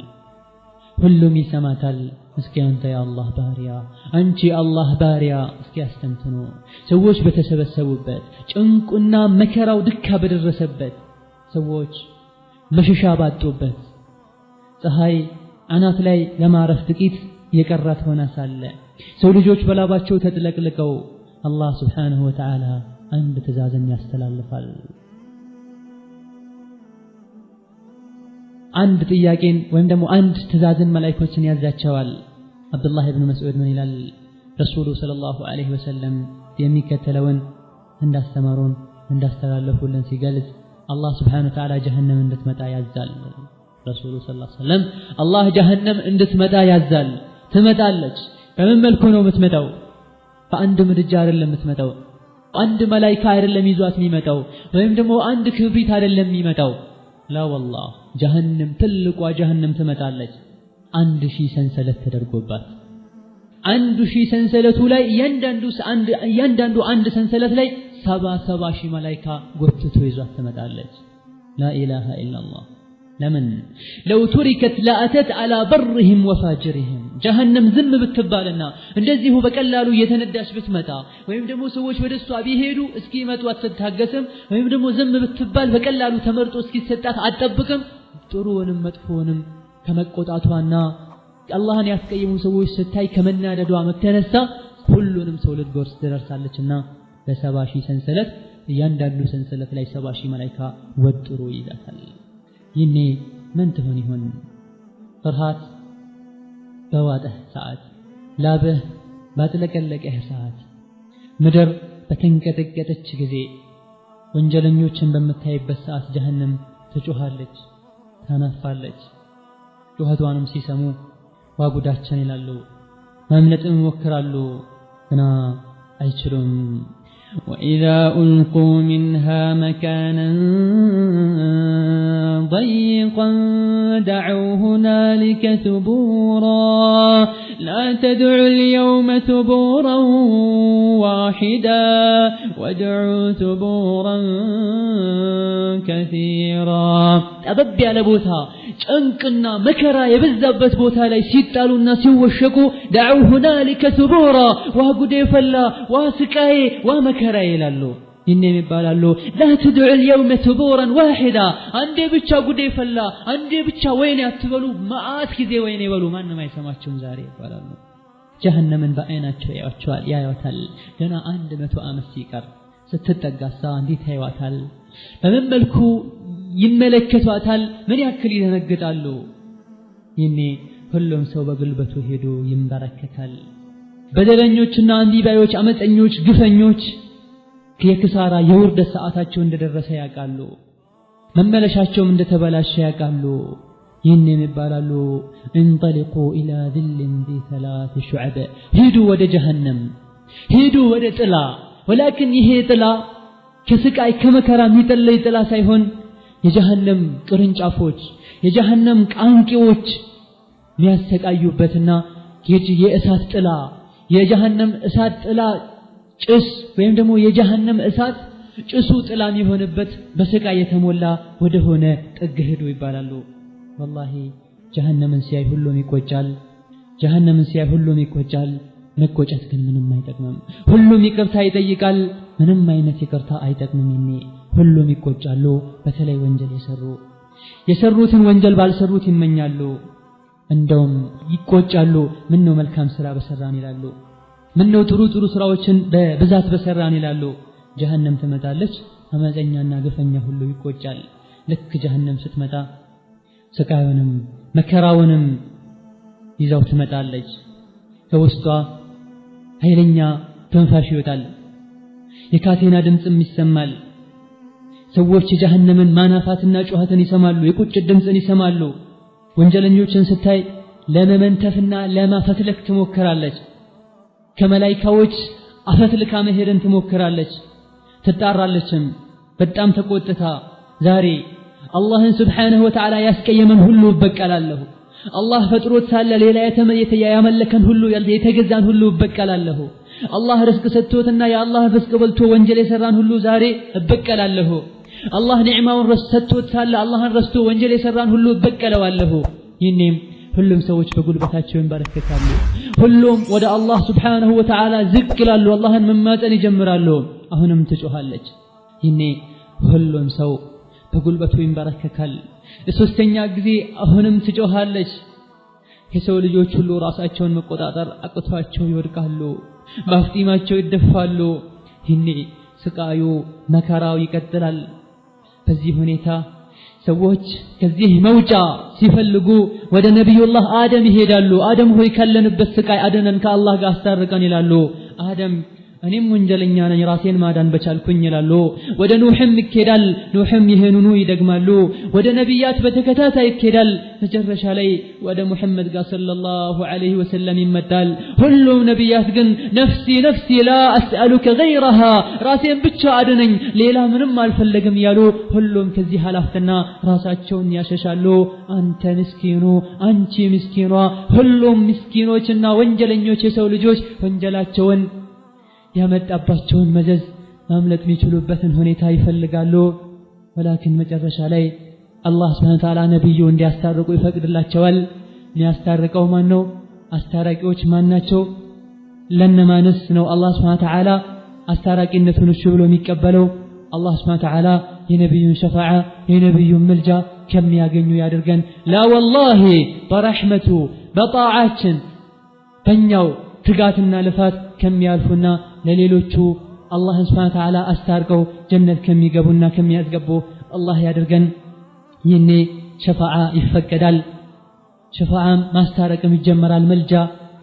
[SPEAKER 1] ሁሉም ይሰማታል እስኪ አንተ የአላህ ባሪያ አንቺ አላህ ባሪያ እስኪ አስተንትኑ ሰዎች በተሰበሰቡበት ጭንቁና መከራው ድካ በደረሰበት ሰዎች መሸሻ ባጡበት ፀሐይ አናት ላይ ለማረፍ ጥቂት የቀራት ሆና ሳለ ሰው ልጆች በላባቸው ተጥለቅልቀው አላህ Subhanahu Wa Ta'ala አንድ ትእዛዝን ያስተላልፋል አንድ ጥያቄን ወይም ደግሞ አንድ ትእዛዝን መላእክቶችን ያዛቸዋል አብዱላህ ኢብኑ መስዑድ ምን ይላል ረሱሉ ሰለላሁ ዐለይሂ ወሰለም የሚከተለውን እንዳስተማሩን እንዳስተላለፉልን ሲገልጽ አላህ Subhanahu Wa Ta'ala ጀሃነም እንድትመጣ ያዛል ረሱሉ ሰለላሁ ዐለይሂ ወሰለም አላህ ጀሃነም እንድትመጣ ያዛል ትመጣለች በምን መልኩ ነው የምትመጣው በአንድ ምድጃ አይደለም የምትመጣው አንድ መላእክት አይደለም ይዟት የሚመጣው ወይም ደግሞ አንድ ክብሪት አይደለም የሚመጣው لا والله جهنم ትልቋ ጀሃነም ትመጣለች 1000 ሰንሰለት ተደርጎባት 1000 ሰንሰለቱ ላይ እያንዳንዱ አንድ ሰንሰለት ላይ 70 ሺህ መላእክት ጎትቶ ይዟት ትመጣለች لا اله الا الله ለምን لو تركت لاتت على برهم وفاجرهم جهنم ዝም ብትባልና እንደዚሁ በቀላሉ የተነዳሽ ብትመጣ ወይም ደግሞ ሰዎች ወደሷ ቢሄዱ እስኪመጡ አትታገስም ወይም ደግሞ ዝም ብትባል በቀላሉ ተመርጦ እስኪሰጣት አትጠብቅም ጥሩውንም መጥፎውንም ከመቆጣቷና አላህን ያስቀየሙ ሰዎች ስታይ ከመናደዷ መተነሳ ሁሉንም ሰው ልትጎርስ ትደርሳለችና በ70 ሺህ ሰንሰለት እያንዳንዱ ሰንሰለት ላይ 70 ሺህ መላእክት ወጥሮ ይዛታል ይኔ ምን ትሆን ይሆን ፍርሃት በዋጠህ ሰዓት ላብህ ባጥለቀለቀህ ሰዓት ምድር በተንቀጠቀጠች ጊዜ ወንጀለኞችን በመታይበት ሰዓት ጀሃነም ትጮሃለች ታናፋለች ጩኸቷንም ሲሰሙ ዋጉዳችን ይላሉ ማምለጥም ይሞክራሉ ግና አይችሉም وإذا ألقوا منها مكانا ضيقا دعوا هنالك ثبورا لا تدعوا اليوم ثبورا واحدا وادعوا ثبورا كثيرا أبب على بوتها ጭንቅና መከራ የበዛበት ቦታ ላይ ሲጣሉና ሲወሸቁ دعوا هنالك ثبورا وهجد فلا وسقاي ومكرا ይላሉ ይነም ይባላሉ لا تدعوا اليوم ثبورا واحدا አንዴ ብቻ ጉዴ ፈላ አንዴ ብቻ ወይኔ አትበሉ ማአት ጊዜ ወይኔ ይበሉ ማንንም አይሰማቸውም ዛሬ ይባላሉ ጀሃነምን በአይናቸው ያዩታል ገና 100 ዓመት ሲቀር ስትጠጋሳ እንዴት ያዩታል በምን መልኩ ይመለከቷታል ምን ያክል ይደነግጣሉ ይኔ ሁሉም ሰው በግልበቱ ሄዶ ይንበረከካል በደለኞችና አንዲባዮች አመፀኞች ግፈኞች የክሳራ የውርደት ሰዓታቸው እንደደረሰ ያውቃሉ መመለሻቸውም እንደተበላሸ ያውቃሉ ይነም ይባላሉ انطلقوا الى ذل ذي 3 شعب ሄዱ ወደ ጀሃነም ሄዱ ወደ ጥላ ولكن ይሄ ጥላ ከስቃይ ከመከራ የሚጠለይ ጥላ ሳይሆን የጀሃነም ቅርንጫፎች የጀሃነም ቃንቂዎች የሚያሰቃዩበትና የእሳት ጥላ የጀሃነም እሳት ጥላ ጭስ ወይም ደግሞ የጀሃነም እሳት ጭሱ ጥላ የሚሆንበት በስቃይ የተሞላ ወደ ሆነ ጥግ ሄዱ ይባላሉ والله ጀሃነምን ሲያይ ሁሉም ይቆጫል ጀሃነምን ሲያይ ሁሉም ይቆጫል መቆጨት ግን ምንም አይጠቅምም ሁሉም ይቅርታ ይጠይቃል ምንም አይነት ይቅርታ አይጠቅምም ይኔ ሁሉም ይቆጫሉ በተለይ ወንጀል የሰሩትን ወንጀል ባልሰሩት ይመኛሉ እንደውም ይቆጫሉ ምን ነው መልካም ስራ በሰራን ይላሉ ምን ነው ጥሩ ስራዎችን በብዛት በሰራን ይላሉ ጀሃነም ትመጣለች አመፀኛና ግፈኛ ሁሉ ይቆጫል ልክ ጀሃነም ስትመጣ ስቃዩንም መከራውንም ይዛው ትመጣለች ከውስጧ ኃይለኛ ተንፋሽ ይወጣል የካቴና ድምጽም ይሰማል ሰዎች የጀሃነምን ማናፋትና ጩኸትን ይሰማሉ የቁጭት ድምጽን ይሰማሉ ወንጀለኞችን ስታይ ለመመንተፍና ለማፈትለክ ትሞክራለች ከመላእክቶች አፈትልካ መሄድን ትሞክራለች ትጣራለችም በጣም ተቆጥታ ዛሬ አላህን Subhanahu Wa Ta'ala ያስቀየመን ሁሉ በቀላለሁ አላህ ፈጥሮት ሳለ ሌላ ያመለከን ሁሉ የተገዛን ሁሉ በቀላለሁ አላህ ርዝቅ ሰጥቶትና የአላህ ርዝቅ በልቶ ወንጀል የሰራን ሁሉ ዛሬ በቀላለሁ አላህ ኒዕማውን ሰጥቶት ሳለ አላህን ረስቶ ወንጀል የሰራን ሁሉ በቀለዋለሁ ይኔም ሁሉም ሰዎች በጉልበታቸው ይንበረከካሉ ሁሉም ወደ አላህ Subhanahu Wa Ta'ala ዝቅ ይላሉ አላህን መማፀን ይጀምራሉ አሁንም ትጮሃለች ይኔ ሁሉም ሰው በጉልበቱ ይንበረከካል ለሶስተኛ ጊዜ አሁንም ትጮሃለች የሰው ልጆች ሁሉ ራሳቸውን መቆጣጠር አቅቷቸው ይወድቃሉ ማፍጢማቸው ይደፋሉ ይኔ ስቃዩ መከራው ይቀጥላል በዚህ ሁኔታ ሰዎች ከዚህ መውጫ ሲፈልጉ ወደ ነብዩላህ አደም ይሄዳሉ አደም ሆይ ካለንበት ስቃይ አደነን ከአላህ ጋር አስታርቀን ይላሉ አደም እኔም ወንጀለኛ ነኝ ራሴን ማዳን በቻልኩኝ ይላሉ ወደ ኑህም ይኬዳል ኑህም ይሄንኑ ይደግማሉ ወደ ነብያት በተከታታይ ይኬዳል መጨረሻ ላይ ወደ ሙሐመድ ጋር ሰለላሁ ዐለይሂ ወሰለም ይመጣል ሁሉም ነብያት ግን ነፍሲ ነፍሲ ላ አስአሉከ ገይረሃ ራሴን ብቻ አድነኝ ሌላ ምንም አልፈልግም ያሉ ሁሉም ከዚህ ሐላፍትና ራሳቸውን ያሸሻሉ አንተ ምስኪኑ አንቺ ምስኪኗ ሁሉም ምስኪኖችና ወንጀለኞች የሰው ልጆች ወንጀላቸውን ያመጣባቸውን መዘዝ ማምለጥ የሚችሉበትን ሁኔታ ይፈልጋሉ ولكن መጨረሻ ላይ አላህ Subhanahu Wa Ta'ala ነብዩ እንዲያስታርቁ ይፈቅድላቸዋል የሚያስታርቀው ማን ነው አስታራቂዎች ማን ናቸው ለነማንስ ነው አላህ Subhanahu Wa Ta'ala አስታራቂነቱን እሺ ብሎ የሚቀበለው አላህ Subhanahu Wa Ta'ala የነብዩን ሸፋዓ የነብዩን መልጃ ከሚያገኙ ያድርገን ላ والله በረህመቱ በጣዓችን በእኛው ትጋትና ልፋት ከሚያልፉና ለሌሎቹ አላህ Subhanahu Wa Ta'ala አስታርቀው ጀነት ከሚገቡና ከሚያስገቡ አላህ ያድርገን ይኔ ሸፋዓ ይፈቀዳል ሸፋዓ ማስታረቅም ይጀመራል መልጃ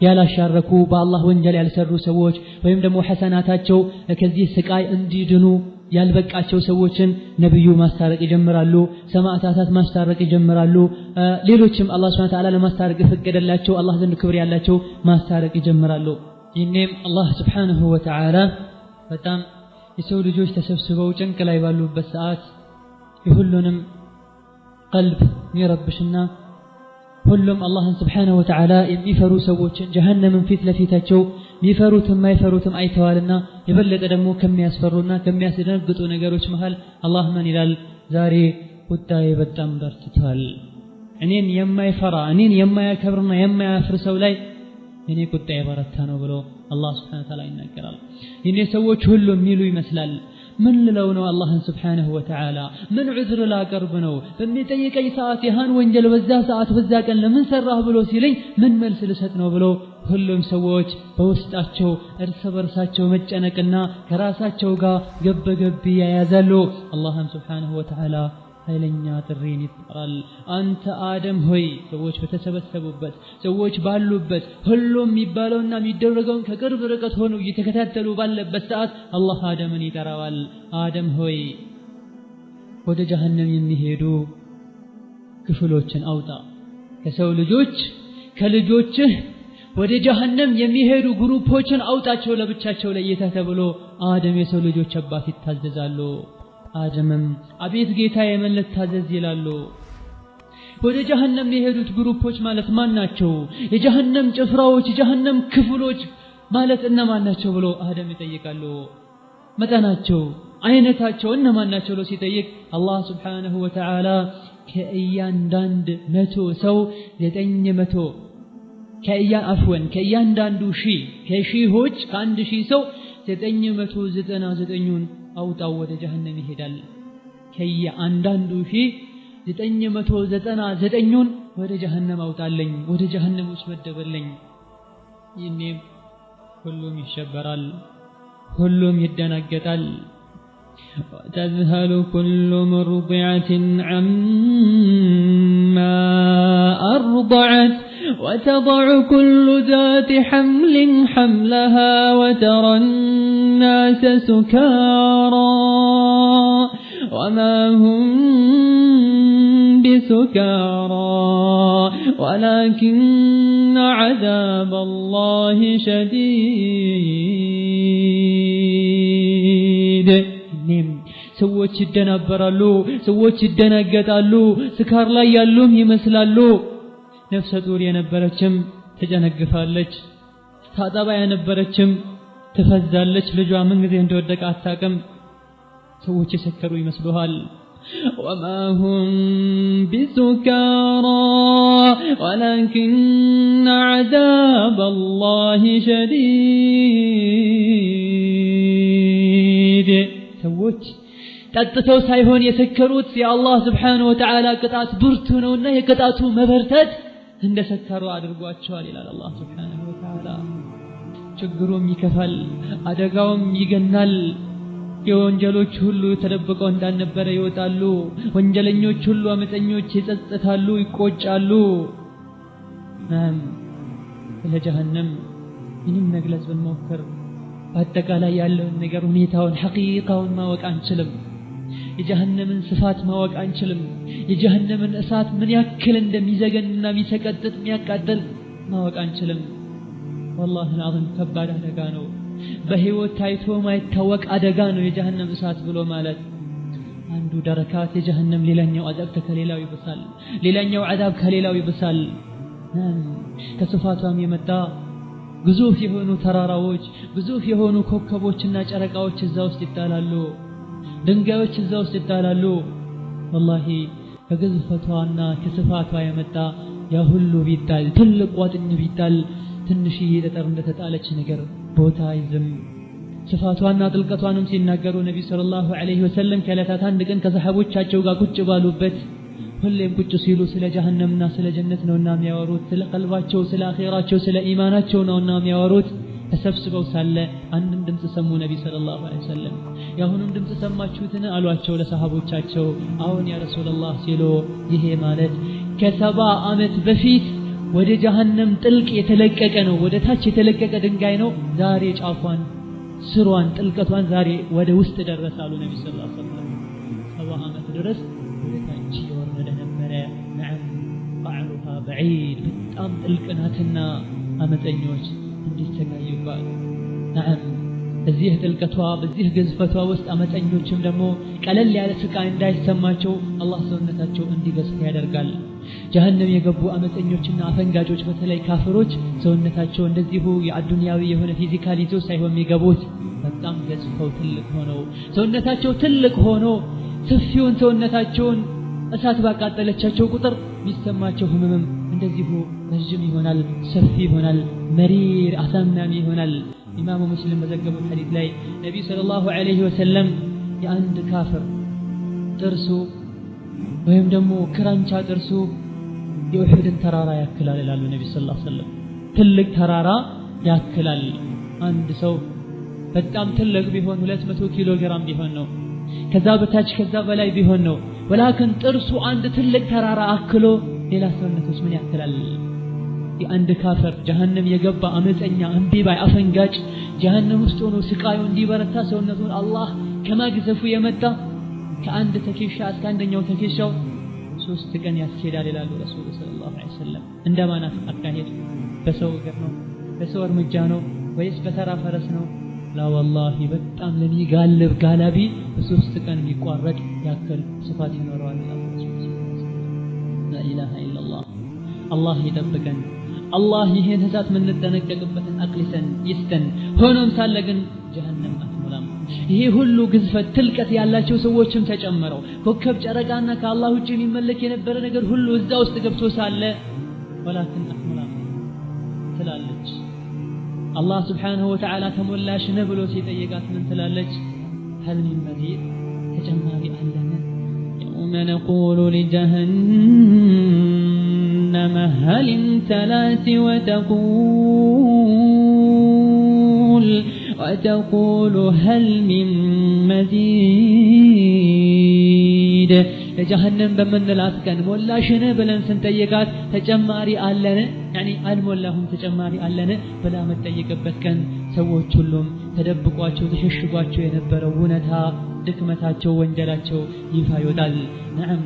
[SPEAKER 1] ያላሻረኩ በአላህ ወንጀል ያልሰሩ ሰዎች ወይም ደግሞ ሐሰናታቸው ከዚህ ስቃይ እንዲድኑ ያልበቃቸው ሰዎችን ነብዩ ማስታረቅ ይጀምራሉ ሰማዕታታት ማስታረቅ ይጀምራሉ ሌሎችም አላህ Subhanahu Wa Ta'ala ለማስታረቅ ፈቀደላቸው አላህ ዘንድ ክብር ያላቸው ማስታረቅ ይጀምራሉ ይኔም አላህ Subhanahu Wa Ta'ala በጣም የሰው ልጆች ተሰብስበው ጭንቅ ላይ ባሉበት ሰዓት የሁሉንም ቀልብ የሚረብሽና ሁሉም አላህን Subhanahu Wa Ta'ala የሚፈሩ ሰዎችን ጀሃነምን ፊት ለፊታቸው የሚፈሩትም ማይፈሩትም አይተዋልና የበለጠ ደግሞ ከሚያስፈሩና ከሚያስደነግጡ ነገሮች መሃል አላህ ማን ይላል ዛሬ ቁጣዬ በጣም በርትቷል እኔን የማይፈራ እኔን የማያከብርና የማያፍር ሰው ላይ እኔ ቁጣዬ በረታ ነው ብሎ አላህ Subhanahu Wa Ta'ala ይናገራል ይኔ ሰዎች ሁሉ የሚሉ ይመስላል ምን ልለው ነው አላህን ስብሓነሁ ወተዓላ? ምን ዑዝር ላቀርብ ነው? በሚጠይቀኝ ሰዓት ያህን ወንጀል በዛ ሰዓት በዛ ቀን ለምን ሰራህ ብሎ ሲለኝ ምን መልስ ልሰጥ ነው ብሎ ሁሉም ሰዎች በውስጣቸው እርስ በርሳቸው መጨነቅና ከራሳቸው ጋር ገበገብ ያያዛሉ። አላህም ስብሓነሁ ወተዓላ ኃይለኛ ጥሪን ይጠራል። አንተ አደም ሆይ ሰዎች በተሰበሰቡበት ሰዎች ባሉበት ሁሉም የሚባለውና የሚደረገውን ከቅርብ ርቀት ሆነው እየተከታተሉ ባለበት ሰዓት አላህ አደምን ይጠራዋል። አደም ሆይ ወደ ጀሃነም የሚሄዱ ክፍሎችን አውጣ። ከሰው ልጆች ከልጆችህ ወደ ጀሃነም የሚሄዱ ግሩፖችን አውጣቸው ለብቻቸው ለየተህ ተብሎ አደም የሰው ልጆች አባት ይታዘዛሉ። አደምም አቤት ጌታዬ ምን ልታዘዝ ይላሉ። ወደ ጀሃነም የሄዱት ግሩፖች ማለት ማን ናቸው? የጀሃነም ጭፍራዎች የጀሃነም ክፍሎች ማለት እነማን ናቸው ብሎ አደም ይጠይቃሉ። መጠናቸው አይነታቸው እነማን ናቸው ብሎ ሲጠይቅ አላህ ስብሓነሁ ወተዓላ ከእያንዳንዱ 100 ሰው 900 ከእያንዳንዱ ሺህ ከሺሆች ከአንድ ሺህ ሰው 999ን አውጣው ወደ ጀሃነም ይሄዳል። ከእያንዳንዱ ሺህ 999ን ወደ ጀሃነም አውጣልኝ፣ ወደ ጀሃነም ውስጥ መደበልኝ። ይህኔም ሁሉም ይሸበራል፣ ሁሉም ይደናገጣል። وتذهل كل مرضعة عما أرضعت وتضع كل ذات حمل حملها وترى الناس سكارى وما هم بسكارى ولكن عذاب الله شديد. ሰዎች ይደናበራሉ፣ ሰዎች ይደናገጣሉ፣ ስካር ላይ ያሉም ይመስላሉ። ነፍሰ ጡር የነበረችም ተጨነግፋለች፣ ታጠባ የነበረችም ትፈዛለች። ልጇ ምን ጊዜ እንደወደቀ አታውቅም። ሰዎች የሰከሩ ይመስሉሃል። وما هم بسكارى ولكن عذاب الله شديد. ሰዎች ጠጥተው ሳይሆን የሰከሩት የአላህ ስብሓነሁ ወተዓላ ቅጣት ብርቱ ነውና የቅጣቱ መበርታት እንደሰከሩ አድርጓቸዋል ይላል አላህ ስብሓነሁ ወተዓላ። ችግሩም ይከፋል፣ አደጋውም ይገናል። የወንጀሎች ሁሉ ተደብቀው እንዳልነበረ ይወጣሉ። ወንጀለኞች ሁሉ አመፀኞች ይጸጸታሉ፣ ይቆጫሉ። ስለ ጀሃነም ምንም መግለጽ ብንሞክር በአጠቃላይ ያለውን ነገር ሁኔታውን ሐቂቃውን ማወቅ አንችልም። የጀሃነምን ስፋት ማወቅ አንችልም። የጀሃነምን እሳት ምን ያክል እንደሚዘገንና የሚሰቀጥጥ የሚያቃጥል ማወቅ አንችልም። والله العظيم ከባድ አደጋ ነው። በህይወት ታይቶ ማይታወቅ አደጋ ነው የጀሃነም እሳት ብሎ ማለት። አንዱ ደረካት የጀሃነም ሌላኛው አዛብ ከሌላው ይብሳል፣ ሌላኛው አዛብ ከሌላው ይብሳል። ከስፋቷም የመጣ ግዙፍ የሆኑ ተራራዎች፣ ግዙፍ የሆኑ ኮከቦችና ጨረቃዎች እዛ ውስጥ ይጣላሉ፣ ድንጋዮች እዛ ውስጥ ይጣላሉ። والله ከግዝፈቷና ከስፋቷ የመጣ ያ ሁሉ ቢጣል፣ ትልቅ ቋጥኝ ቢጣል ትንሽዬ ጠጠር እንደተጣለች ነገር ቦታ ይዝም። ስፋቷና ጥልቀቷንም ሲናገሩ ነብዩ ሰለላሁ ዐለይሂ ወሰለም ከዕለታት አንድ ቀን ከሰሃቦቻቸው ጋር ቁጭ ባሉበት ሁሌም ቁጭ ሲሉ ስለ ጀሃነምና ስለ ጀነት ነውና የሚያወሩት፣ ስለ ቀልባቸው፣ ስለ አኺራቸው፣ ስለ ኢማናቸው ነውና የሚያወሩት። ተሰብስበው ሳለ አንድም ድምጽ ሰሙ ነብዩ ሰለላሁ ዐለይሂ ወሰለም። ያሁንም ድምጽ ሰማችሁትን አሏቸው ለሰሃቦቻቸው። አሁን ያ ረሱላህ ሲሉ ይሄ ማለት ከ70 ዓመት በፊት ወደ ጀሃነም ጥልቅ የተለቀቀ ነው፣ ወደ ታች የተለቀቀ ድንጋይ ነው። ዛሬ ጫፏን፣ ስሯን፣ ጥልቀቷን ዛሬ ወደ ውስጥ ደረሳሉ ነብዩ ሰለላሁ ዐለይሂ ወሰለም። 70 ዓመት ድረስ ወደ ታች የወረደ ነበረ። نعم قعرها بعيد በጣም ጥልቅናትና አመፀኞች እንዲሰቃዩባት። نعم በዚህ ጥልቀቷ በዚህ ግዝፈቷ ውስጥ አመፀኞችም ደግሞ ቀለል ያለ ስቃይ እንዳይሰማቸው አላህ ሰውነታቸው እንዲገዝፍ ያደርጋል። ጀሃነም የገቡ አመፀኞችና አፈንጋጮች በተለይ ካፍሮች ሰውነታቸው እንደዚሁ የአዱንያዊ የሆነ ፊዚካል ይዞ ሳይሆን የሚገቡት በጣም ገዝፈው ትልቅ ሆነው ሰውነታቸው ትልቅ ሆኖ ሰፊውን ሰውነታቸውን እሳት ባቃጠለቻቸው ቁጥር የሚሰማቸው ህመምም እንደዚሁ ረጅም ይሆናል፣ ሰፊ ይሆናል፣ መሪር አሳማሚ ይሆናል። ኢማሙ ሙስሊም በዘገቡት ሐዲስ ላይ ነብዩ ሰለላሁ ዐለይሂ ወሰለም የአንድ ካፍር ጥርሱ ወይም ደግሞ ክራንቻ ጥርሱ የኡሁድን ተራራ ያክላል ይላሉ ነብዩ ሰለላሁ ዐለይሂ ወሰለም። ትልቅ ተራራ ያክላል። አንድ ሰው በጣም ትልቅ ቢሆን 200 ኪሎ ግራም ቢሆን ነው፣ ከዛ በታች ከዛ በላይ ቢሆን ነው። ወላኪን ጥርሱ አንድ ትልቅ ተራራ አክሎ ሌላ ሰውነቶች ምን ያክላል? የአንድ ካፍር ጀሃነም የገባ አመፀኛ አንቢባይ አፈንጋጭ ጀሃነም ውስጥ ሆኖ ስቃዩ እንዲበረታ ሰውነቱን አላህ ከማግዘፉ የመጣ ከአንድ ተኬሻ እስከ አንደኛው ተኬሻው 3 ቀን ያስኬዳል ይላሉ ረሱል ሰለላሁ ዐለይሂ ወሰለም። እንደማናት አካሄድ በሰው እግር ነው? በሰው እርምጃ ነው ወይስ በተራ ፈረስ ነው? ላ ወላሂ በጣም ለሚጋልብ ጋላቢ በ3 ቀን የሚቋረጥ ያክል ስፋት ይኖረዋል። ላ ኢላሃ ኢላላህ። አላህ ይጠብቀን። አላህ ይሄን እሳት የምንጠነቀቅበትን አቅልሰን ይስጠን። ሆኖም ሳለ ግን ጀሃነም አትሞላም። ይሄ ሁሉ ግዝፈት ትልቀት ያላቸው ሰዎችም ተጨምረው ኮከብ ጨረቃና ከአላህ ውጭ የሚመለክ የነበረ ነገር ሁሉ እዛ ውስጥ ገብቶ ሳለ ወላኪን አትሞላም ትላለች። አላህ ስብሓንሁ ወተዓላ ተሞላሽ ነህ ብሎ ሲጠይቃት ምን ትላለች? ሀል ሚን መዚድ ተጨማሪ አለን? የውመ ነቁሉ ሊጀሃነመ ሀል እምተላት ወተቁሉ ሀል ሚን መዚድ። ለጀሃነም በምንላት ቀን ሞላሽን ብለን ስንጠይቃት ተጨማሪ አለን ያኒ አልሞላሁም ተጨማሪ አለን ብላ መጠየቅበት ቀን ሰዎች ሁሉም ተደብቋቸው ተሸሽጓቸው የነበረው እውነታ ድክመታቸው ወንጀላቸው ይፋ ይወጣል። ነዓም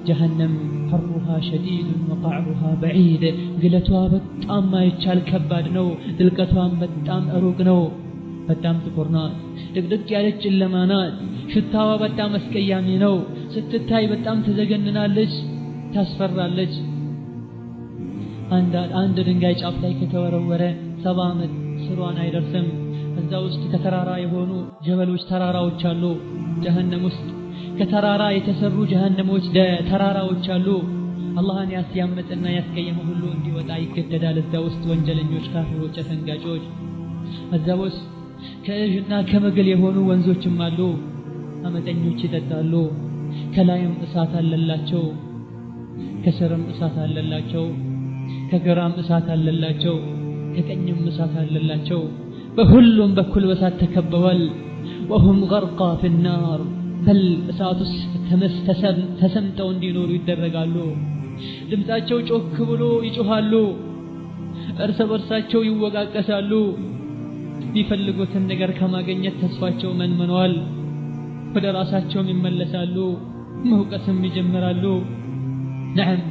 [SPEAKER 1] ጀሃነም ሐሩሃ ሸዲድ ወቀዕሩሃ በዒድ። ግለቷ በጣም ማይቻል ከባድ ነው። ጥልቀቷም በጣም ሩቅ ነው። በጣም ጥቁር ናት። ድቅድቅ ያለች ጨለማ ናት። ሽታዋ በጣም አስቀያሚ ነው። ስትታይ በጣም ተዘገንናለች፣ ታስፈራለች። አንድ ድንጋይ ጫፍ ላይ ከተወረወረ 70 ዓመት ስሯን አይደርስም። እዛ ውስጥ ከተራራ የሆኑ ጀበሎች ተራራዎች አሉ። ጀሃነም ውስጥ ከተራራ የተሰሩ ጀሃነሞች ተራራዎች አሉ። አላህን ያስያመጠና ያስቀየመ ሁሉ እንዲወጣ ይገደዳል። እዛ ውስጥ ወንጀለኞች፣ ካፊሮች፣ አፈንጋጮች። እዛ ውስጥ ከእዥና ከመግል የሆኑ ወንዞችም አሉ። አመፀኞች ይጠጣሉ። ከላይም እሳት አለላቸው፣ ከስርም እሳት አለላቸው፣ ከግራም እሳት አለላቸው፣ ከቀኝም እሳት አለላቸው። በሁሉም በኩል በእሳት ተከበዋል። ወሁም ገርቃ ፊናር በል እሳት ውስጥ ተሰምጠው እንዲኖሩ ይደረጋሉ። ድምፃቸው ጮክ ብሎ ይጮሃሉ። እርስ በርሳቸው ይወቃቀሳሉ። የሚፈልጉትን ነገር ከማግኘት ተስፋቸው መንምነዋል። ወደ ራሳቸውም ይመለሳሉ፣ መውቀስም ይጀምራሉ። ነዓም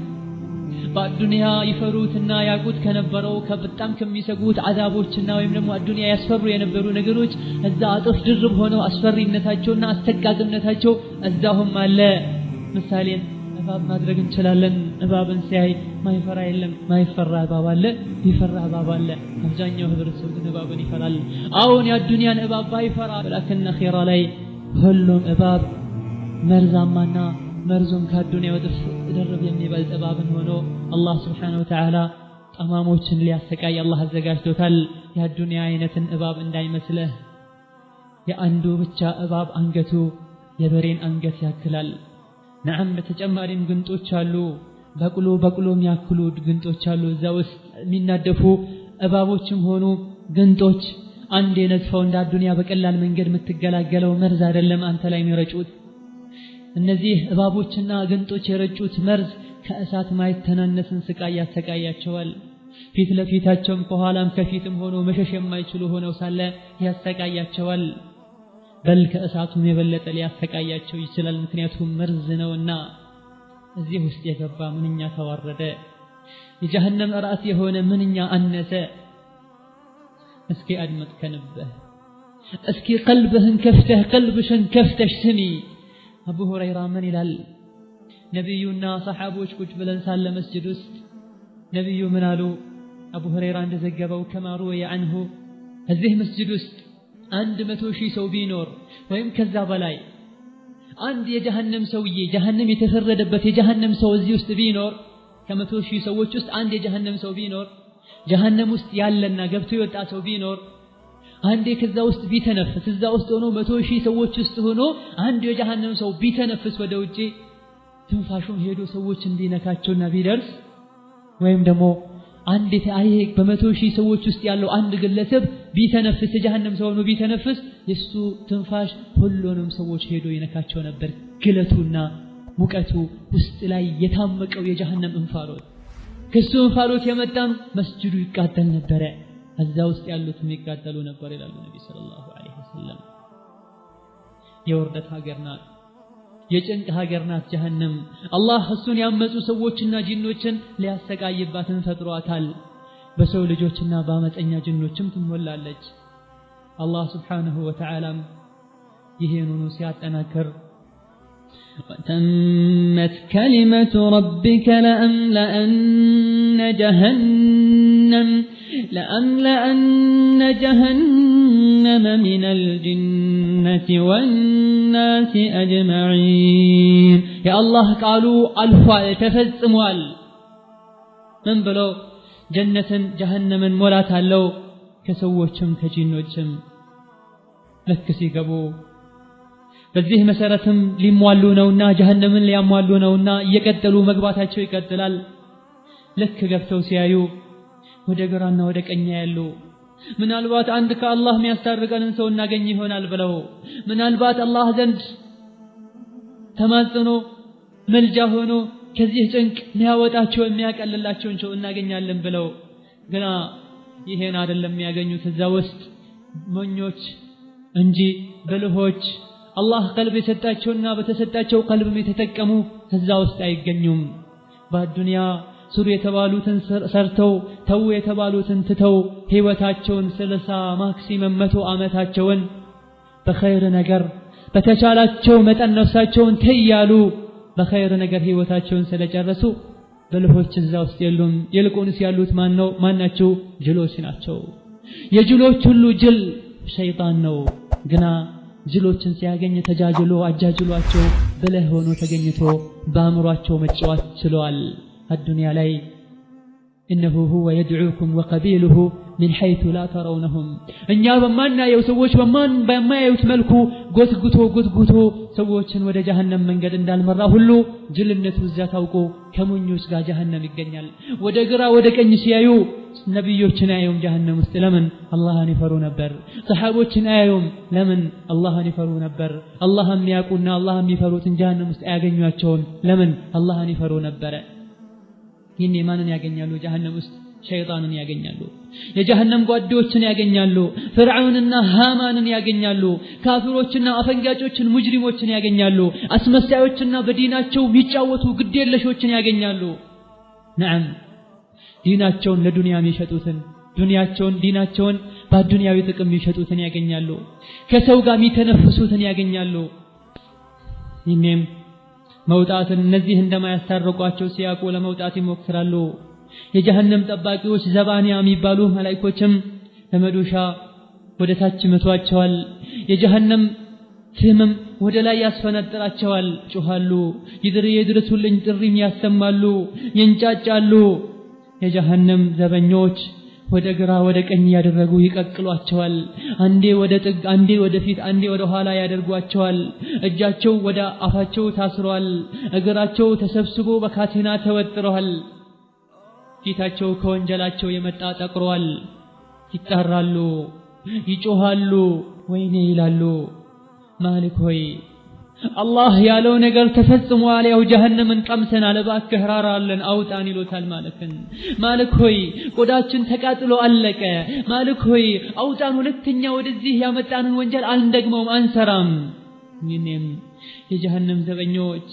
[SPEAKER 1] በአዱንያ ይፈሩትና ያቁት ከነበረው በጣም ከሚሰጉት አዛቦችና ወይም ደግሞ አዱንያ ያስፈሩ የነበሩ ነገሮች እዛ አጥፍ ድርብ ሆነው አስፈሪነታቸውና አስተቃቅነታቸው እዛሁም አለ። ምሳሌን እባብ ማድረግ እንችላለን። እባብን ሲያይ ማይፈራ የለም። ማይፈራ እባብ አለ፣ ይፈራ እባብ አለ። አብዛኛው ህብረተሰብ ግን እባብን ይፈራል። አሁን የአዱንያን እባብ ባይፈራ ወላኪን አኺራ ላይ ሁሉም እባብ መርዛማና መርዙም ከአዱንያ ወጥፍ ድርብ የሚበልጥ እባብን ሆኖ አላህ ስብሓነሁ ወተዓላ ጠማሞችን ሊያሰቃይ አላህ አዘጋጅቶታል። የአዱንያ አይነትን እባብ እንዳይመስልህ። የአንዱ ብቻ እባብ አንገቱ የበሬን አንገት ያክላል። ነዓም በተጨማሪም ግንጦች አሉ። በቅሎ የሚያክሉ ግንጦች አሉ። እዛ ውስጥ የሚናደፉ እባቦችም ሆኑ ግንጦች አንድ የነጥፈው እንደ አዱንያ በቀላል መንገድ የምትገላገለው መርዝ አይደለም አንተ ላይ የሚረጩት። እነዚህ እባቦችና ግንጦች የረጩት መርዝ ከእሳት ማይተናነስን ስቃይ ያሰቃያቸዋል። ፊት ለፊታቸውም ከኋላም ከፊትም ሆኖ መሸሽ የማይችሉ ሆነው ሳለ ያሰቃያቸዋል። በል ከእሳቱም የበለጠ ሊያሰቃያቸው ይችላል። ምክንያቱም መርዝ ነውና። እዚህ ውስጥ የገባ ምንኛ ተዋረደ። የጀሃነም ራስ የሆነ ምንኛ አነሰ። እስኪ አድመጥ ከልብህ፣ እስኪ ቀልብህን ከፍተህ ቀልብሽን ከፍተሽ ስሚ። አቡ ሁረይራ ምን ይላል? ነብዩና ሰሓቦች ቁጭ ብለን ሳለ መስጂድ ውስጥ ነብዩ ምን አሉ? አቡ ሁረይራ እንደዘገበው ከማሩ ወየዐንሁ እዚህ መስጂድ ውስጥ 100,000 ሰው ቢኖር ወይም ከዛ በላይ አንድ የጀሃነም ሰውዬ ጀሃነም የተፈረደበት የጀሃነም ሰው እዚህ ውስጥ ቢኖር ከ100,000 ሰዎች ውስጥ አንድ የጀሃነም ሰው ቢኖር ጀሃነም ውስጥ ያለና ገብቶ የወጣ ሰው ቢኖር አንዴ ከዛ ውስጥ ቢተነፍስ እዛ ውስጥ ሆኖ 100,000 ሰዎች ውስጥ ሆኖ አንድ የጀሃነም ሰው ቢተነፍስ ወደ ውጪ ትንፋሹን ሄዶ ሰዎች እንዲነካቸውና ቢደርስ ወይም ደግሞ አንድ ተአይ በ100,000 ሰዎች ውስጥ ያለው አንድ ግለሰብ ቢተነፍስ የጀሃነም ሰው ነው ቢተነፍስ የሱ ትንፋሽ ሁሉንም ሰዎች ሄዶ ይነካቸው ነበር ግለቱና ሙቀቱ ውስጥ ላይ የታመቀው የጀሃነም እንፋሎት ከሱ እንፋሎት የመጣን መስጂዱ ይቃጠል ነበር እዛ ውስጥ ያሉት የሚቃጠሉ ነበር ይላሉ ነብዩ ሰለላሁ ዐለይሂ ወሰለም የወርደት ሀገር ናት የጭንቅ ሀገር ናት ጀሃነም አላህ እሱን ያመጹ ሰዎችና ጂኖችን ሊያሰቃይባትን ፈጥሯታል በሰው ልጆችና በአመፀኛ ጂኖችም ትሞላለች አላህ Subhanahu Wa Ta'ala ይሄንኑ ሲያጠናክር وتمت كلمة ربك لأملأن جهنم من الجنة والناس أجمعين يا الله قالوا ألفا تفزموال من بلو جنة جهنم مولات اللو كسووشم كجينوشم لك سيقبو በዚህ መሰረትም ሊሟሉ ነውና ጀሃነምን ሊያሟሉ ነውና እየቀጠሉ መግባታቸው ይቀጥላል ለክ ገብተው ሲያዩ ወደ ግራና ወደ ቀኝ ያሉ ምናልባት አንድ ከአላህ የሚያስታርቀንን ሰው እናገኝ ይሆናል ብለው ምናልባት አላህ ዘንድ ተማጽኖ መልጃ ሆኖ ከዚህ ጭንቅ የሚያወጣቸው የሚያቀልላቸው ሰው እናገኛለን ብለው ግና ይሄን አይደለም የሚያገኙት እዛ ውስጥ ሞኞች እንጂ ብልሆች አላህ ቀልብ የሰጣቸውና በተሰጣቸው ቀልብም የተጠቀሙ ከዛ ውስጥ አይገኙም በዱንያ ሱሩ የተባሉትን ሰርተው ተው የተባሉትን ትተው ህይወታቸውን 30 ማክሲመም 100 አመታቸውን በኸይር ነገር በተቻላቸው መጠን ነፍሳቸውን ተያሉ በኸይር ነገር ህይወታቸውን ስለጨረሱ ብልሆች እዛ ውስጥ የሉም ይልቁንስ ያሉት ማናቸው ጅሎች ናቸው የጅሎች ሁሉ ጅል ሸይጣን ነው ግና ጅሎችን ሲያገኝ ተጃጅሎ አጃጅሏቸው በለህ ሆኖ ተገኝቶ በአምሯቸው መጫወት ችሏል الدنيا ላይ انه هو يدعوكم وقبيله من حيث لا ترونهم እኛ በማናየው ሰዎች በማያዩት መልኩ ጎትጉቶ ሰዎችን ወደ ጀሃነም መንገድ እንዳልመራ ሁሉ ጅልነቱ እዛ ታውቆ ከሞኞች ጋር ጀሃነም ይገኛል ወደ ግራ ወደ ቀኝ ሲያዩ ነብዮችን አያዩም ጀሃነም ውስጥ ለምን አላህን ይፈሩ ነበር ሰሃቦችን አያዩም ለምን አላህን ይፈሩ ነበር አላህን ያቁና አላህን ይፈሩትን ጀሃነም ውስጥ አያገኟቸውም ለምን አላህን ይፈሩ ነበር ይሄን ማንን ያገኛሉ ጀሃነም ውስጥ ሸይጣንን ያገኛሉ የጀሃነም ጓዶችን ያገኛሉ ፍርዓውንና ሃማንን ያገኛሉ ካፊሮችና አፈንጋጮችን ሙጅሪሞችን ያገኛሉ አስመሳዮችና በዲናቸው የሚጫወቱ ግዴለሾችን ያገኛሉ ነዓም ዲናቸውን ለዱንያ የሚሸጡትን ዲናቸውን በዱንያዊ ጥቅም የሚሸጡትን ያገኛሉ ከሰው ጋር የሚተነፍሱትን ያገኛሉ ይሄም መውጣትን እነዚህ እንደማያስታርቋቸው ሲያቆ ለመውጣት ይሞክራሉ የጀሃነም ጠባቂዎች ዘባኒያ የሚባሉ መላእክቶችም ለመዶሻ ወደ ታች መቷቸዋል የጀሃነም ፍምም ወደ ላይ ያስፈነጥራቸዋል ጮሃሉ ይድረሱልኝ ጥሪም ያሰማሉ ይንጫጫሉ የጀሃነም ዘበኞች ወደ ግራ ወደ ቀኝ ያደረጉ ይቀቅሏቸዋል አንዴ ወደ ጥግ አንዴ ወደ ፊት አንዴ ወደ ኋላ ያደርጓቸዋል እጃቸው ወደ አፋቸው ታስሯል እግራቸው ተሰብስቦ በካቴና ተወጥረዋል ፊታቸው ከወንጀላቸው የመጣ ጠቅሯል ይጣራሉ ይጮሃሉ ወይኔ ይላሉ ማሊክ ሆይ አላህ ያለው ነገር ተፈጽሟል ያው ጀሃነምን ቀምሰናል እባክህ ራራለን አውጣን ይሉታል ማሊክ ሆይ ቆዳችን ተቃጥሎ አለቀ ማሊክ ሆይ አውጣን ሁለተኛ ወደዚህ ያመጣንን ወንጀል አንደግመውም አንሰራም ይኔም የጀሃነም ዘበኞች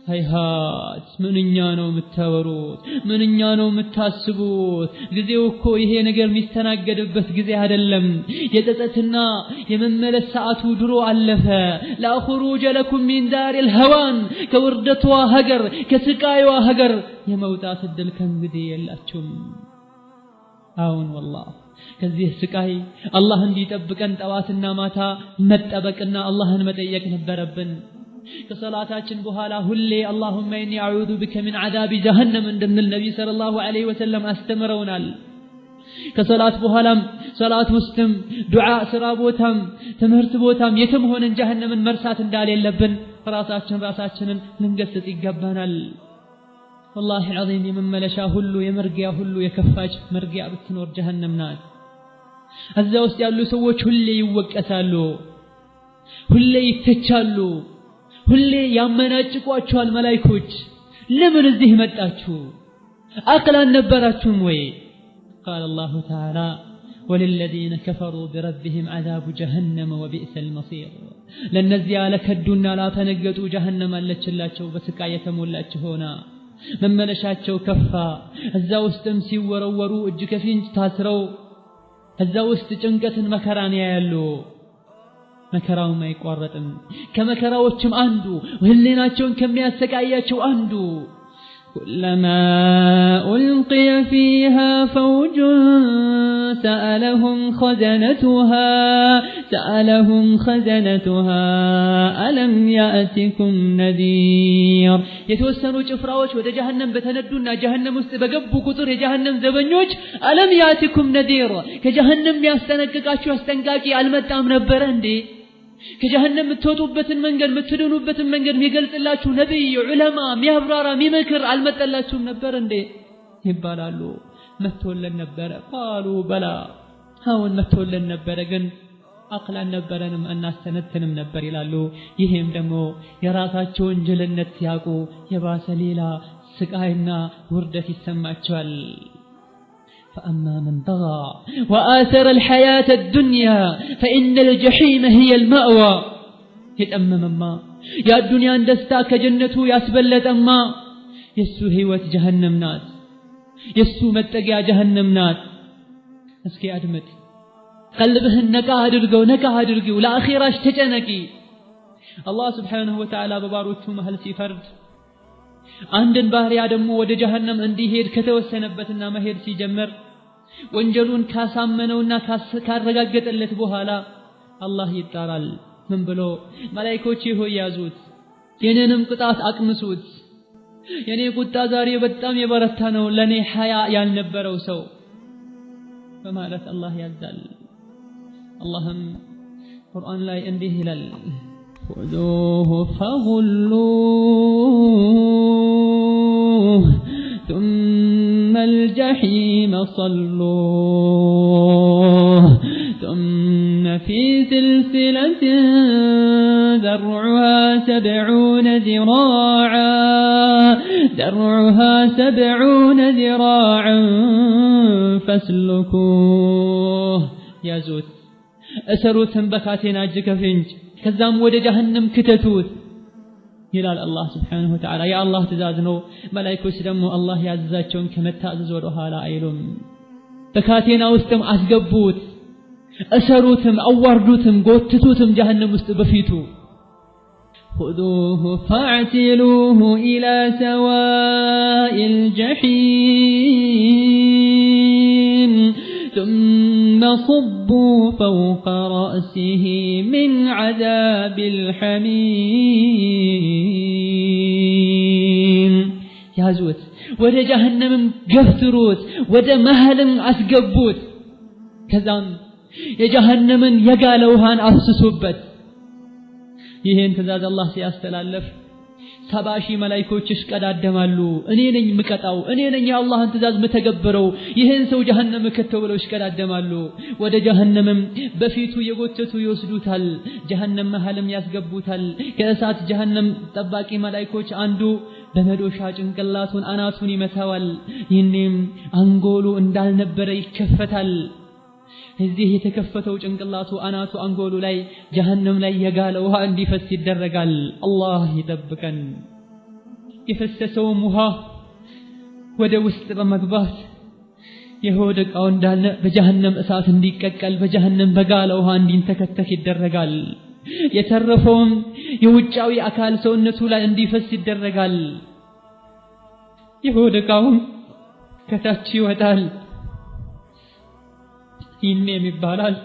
[SPEAKER 1] ሃይሃት ምንኛ ነው የምታወሩት ምንኛ ነው የምታስቡት ጊዜው እኮ ይሄ ነገር የሚስተናገድበት ጊዜ አይደለም የጸጸትና የመመለስ ሰዓቱ ድሮ አለፈ لا خروج لكم من دار الهوان ከውርደቷ ሀገር ከስቃይዋ ሀገር የመውጣት እድል ከእንግዲህ የላችሁም አሁን والله ከዚህ ስቃይ አላህ እንዲጠብቀን ጠዋትና ማታ መጠበቅና አላህን መጠየቅ ነበረብን ከሰላታችን በኋላ ሁሌ اللهم اني اعوذ بك من عذاب جهنم እንደምን ነብይ ሰለላሁ ዐለይሂ ወሰለም አስተምረውናል ከሰላት በኋላም ሰላት ውስጥም ዱዓ ስራ ቦታም ትምህርት ቦታም የትም ሆነን ጀሃነምን መርሳት እንዳሌለብን ራሳችንን ልንገስጽ ይገባናል። والله العظيم የመመለሻ ሁሉ የመርጊያ ሁሉ የከፋች መርጊያ ብትኖር ጀሃነም ናት። እዛ ውስጥ ያሉ ሰዎች ሁሌ ይወቀሳሉ፣ ሁሌ ይተቻሉ፣ ሁሌ ያመናጭቋቸዋል መላእክቶች። ለምን እዚህ መጣችሁ? አቅል አልነበራችሁም ወይ? قال الله تعالى وللذين كفروا بربهم عذاب جهنم وبئس المصير ለነዚያ ለከዱና ላተነገጡ ጀሃነም አለችላቸው በስቃይ የተሞላች ሆና መመለሻቸው ከፋ። እዛ ውስጥም ሲወረወሩ እጅ ከፍንጅ ታስረው እዛ ውስጥ ጭንቀትን መከራን ያያሉ። መከራውም አይቋረጥም። ከመከራዎችም አንዱ ህሊናቸውን ከሚያሰቃያቸው አንዱ كلما ألقي فيها فوج سألهم خزنتها ألم يأتكم نذير يتوسنوا ጭፍራዎች ወደ ጀሃነም በተነዱና ጀሃነም ውስጥ በገቡ ቁጥር የጀሃነም ዘበኞች ألم يأتكم نذير ከጀሃነም ያስጠነቅቃችሁ አስጠንቃቂ አልመጣም ነበር እንዴ? ከጀሃነም የምትወጡበትን መንገድ የምትድኑበትን መንገድ የሚገልጽላችሁ ነብይ ዑለማ የሚያብራራ የሚመክር አልመጣላችሁም ነበር እንዴ ይባላሉ። መጥቶልን ነበር። قالوا بلى አሁን መጥቶልን ነበር፣ ግን አቅል አልነበረንም እናስተነትንም ነበር ይላሉ። ይሄም ደግሞ የራሳቸውን ጅልነት ሲያውቁ የባሰ ሌላ ስቃይና ውርደት ይሰማቸዋል። فأما من طغى وآثر الحياة الدنيا فإن الجحيم هي المأوى يتأمم ما يا الدنيا اندستا كجنته ياسبلت أما يسو هيوة جهنم نات يسو متقيا جهنم نات اسكي أدمت قلبهن نكا هدرقو لا أخيراش تجنكي الله سبحانه وتعالى بباروتو مهل سيفرد አንድን ባህሪያ ደግሞ ወደ ጀሃነም እንዲሄድ ከተወሰነበትና መሄድ ሲጀምር ወንጀሉን ካሳመነውና ካረጋገጠለት በኋላ አላህ ይጣራል። ምን ብሎ? መላእክቶች ሆይ ያዙት፣ የኔንም ቅጣት አቅምሱት፣ የኔ ቁጣ ዛሬ በጣም የበረታ ነው ለኔ ሐያ ያልነበረው ሰው በማለት አላህ ያዛል። አላህም ቁርአን ላይ እንዲህ ይላል خذوه فغلوه ثم الجحيم صلوه ثم في سلسلة ذرعها 70 ذراعا فاسلكوه يا زوت أسروتهم بكاتين أجك فينج ከዛም ወደ ጀሃነም ከተቱት ይላል አላህ Subhanahu Wa Ta'ala። ያ አላህ ትእዛዝ ነው። መላእክቶች ደግሞ አላህ ያዘዛቸውን ከመታዘዝ ወደ ኋላ አይሉም። በካቴና ውስጥም አስገቡት፣ እሰሩትም፣ አዋርዱትም፣ ጎትቱትም ጀሃነም ውስጥ በፊቱ خذوه فاعتلوه إلى سواء الجحيم ثم صبوا فوق رأسه من عذاب الحميم يازوت ወደ ጀሃነም ገፍትሩት፣ ወደ መሃልም አስገቡት። ከዛም የጀሃነምን የጋለ ውሃን አፍስሱበት። ይሄን ትእዛዝ አላህ ሲያስተላልፍ 70,000 መላእክቶች ይሽቀዳደማሉ። እኔ ነኝ ምቀጣው፣ እኔ ነኝ የአላህን ትእዛዝ መተገብረው፣ ይሄን ሰው ጀሃነም ከተው ብለው ይሽቀዳደማሉ። ወደ ጀሃነምም በፊቱ የጎተቱ ይወስዱታል፣ ጀሃነም መሃልም ያስገቡታል። ከእሳት ጀሃነም ጠባቂ መላእክቶች አንዱ በመዶሻ ጭንቅላቱን አናቱን ይመታዋል። ይህኔም አንጎሉ እንዳልነበረ ይከፈታል። እዚህ የተከፈተው ጭንቅላቱ አናቱ አንጎሉ ላይ ጀሃነም ላይ የጋለ ውሃ እንዲፈስ ይደረጋል። አላህ ይጠብቀን። የፈሰሰው ውሃ ወደ ውስጥ በመግባት የሆድ ዕቃው እንዳለ በጀሃነም እሳት እንዲቀቀል በጀሃነም በጋለ ውሃ እንዲንተከተክ ይደረጋል። የተረፈውም የውጫዊ አካል ሰውነቱ ላይ እንዲፈስ ይደረጋል። የሆድ ዕቃውም ከታች ይወጣል። ይህም ይባላል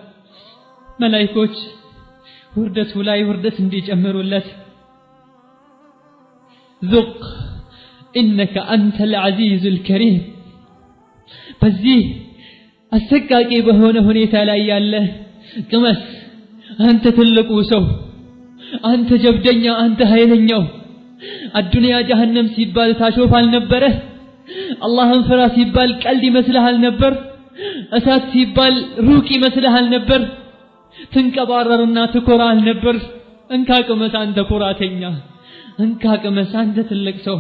[SPEAKER 1] መላእክቶች ውርደቱ ላይ ውርደት እንዲጨምሩለት ذق إنك أنت العزيز الكريم በዚህ አሰቃቂ በሆነ ሁኔታ ላይ ያለ ቅመስ አንተ ትልቁ ሰው አንተ ጀብደኛ አንተ ኃይለኛው አዱንያ ጀሃነም ሲባል ታሾፍ አልነበረ አላህን ፍራ ሲባል ቀልድ ይመስልሃል ነበር እሳት ሲባል ሩቅ ይመስልሃል ነበር ትንቀባረርና ትኮራል ነበር እንካ ቅመስ አንተ ኩራተኛ እንካ ቅመስ አንተ ትልቅ ሰው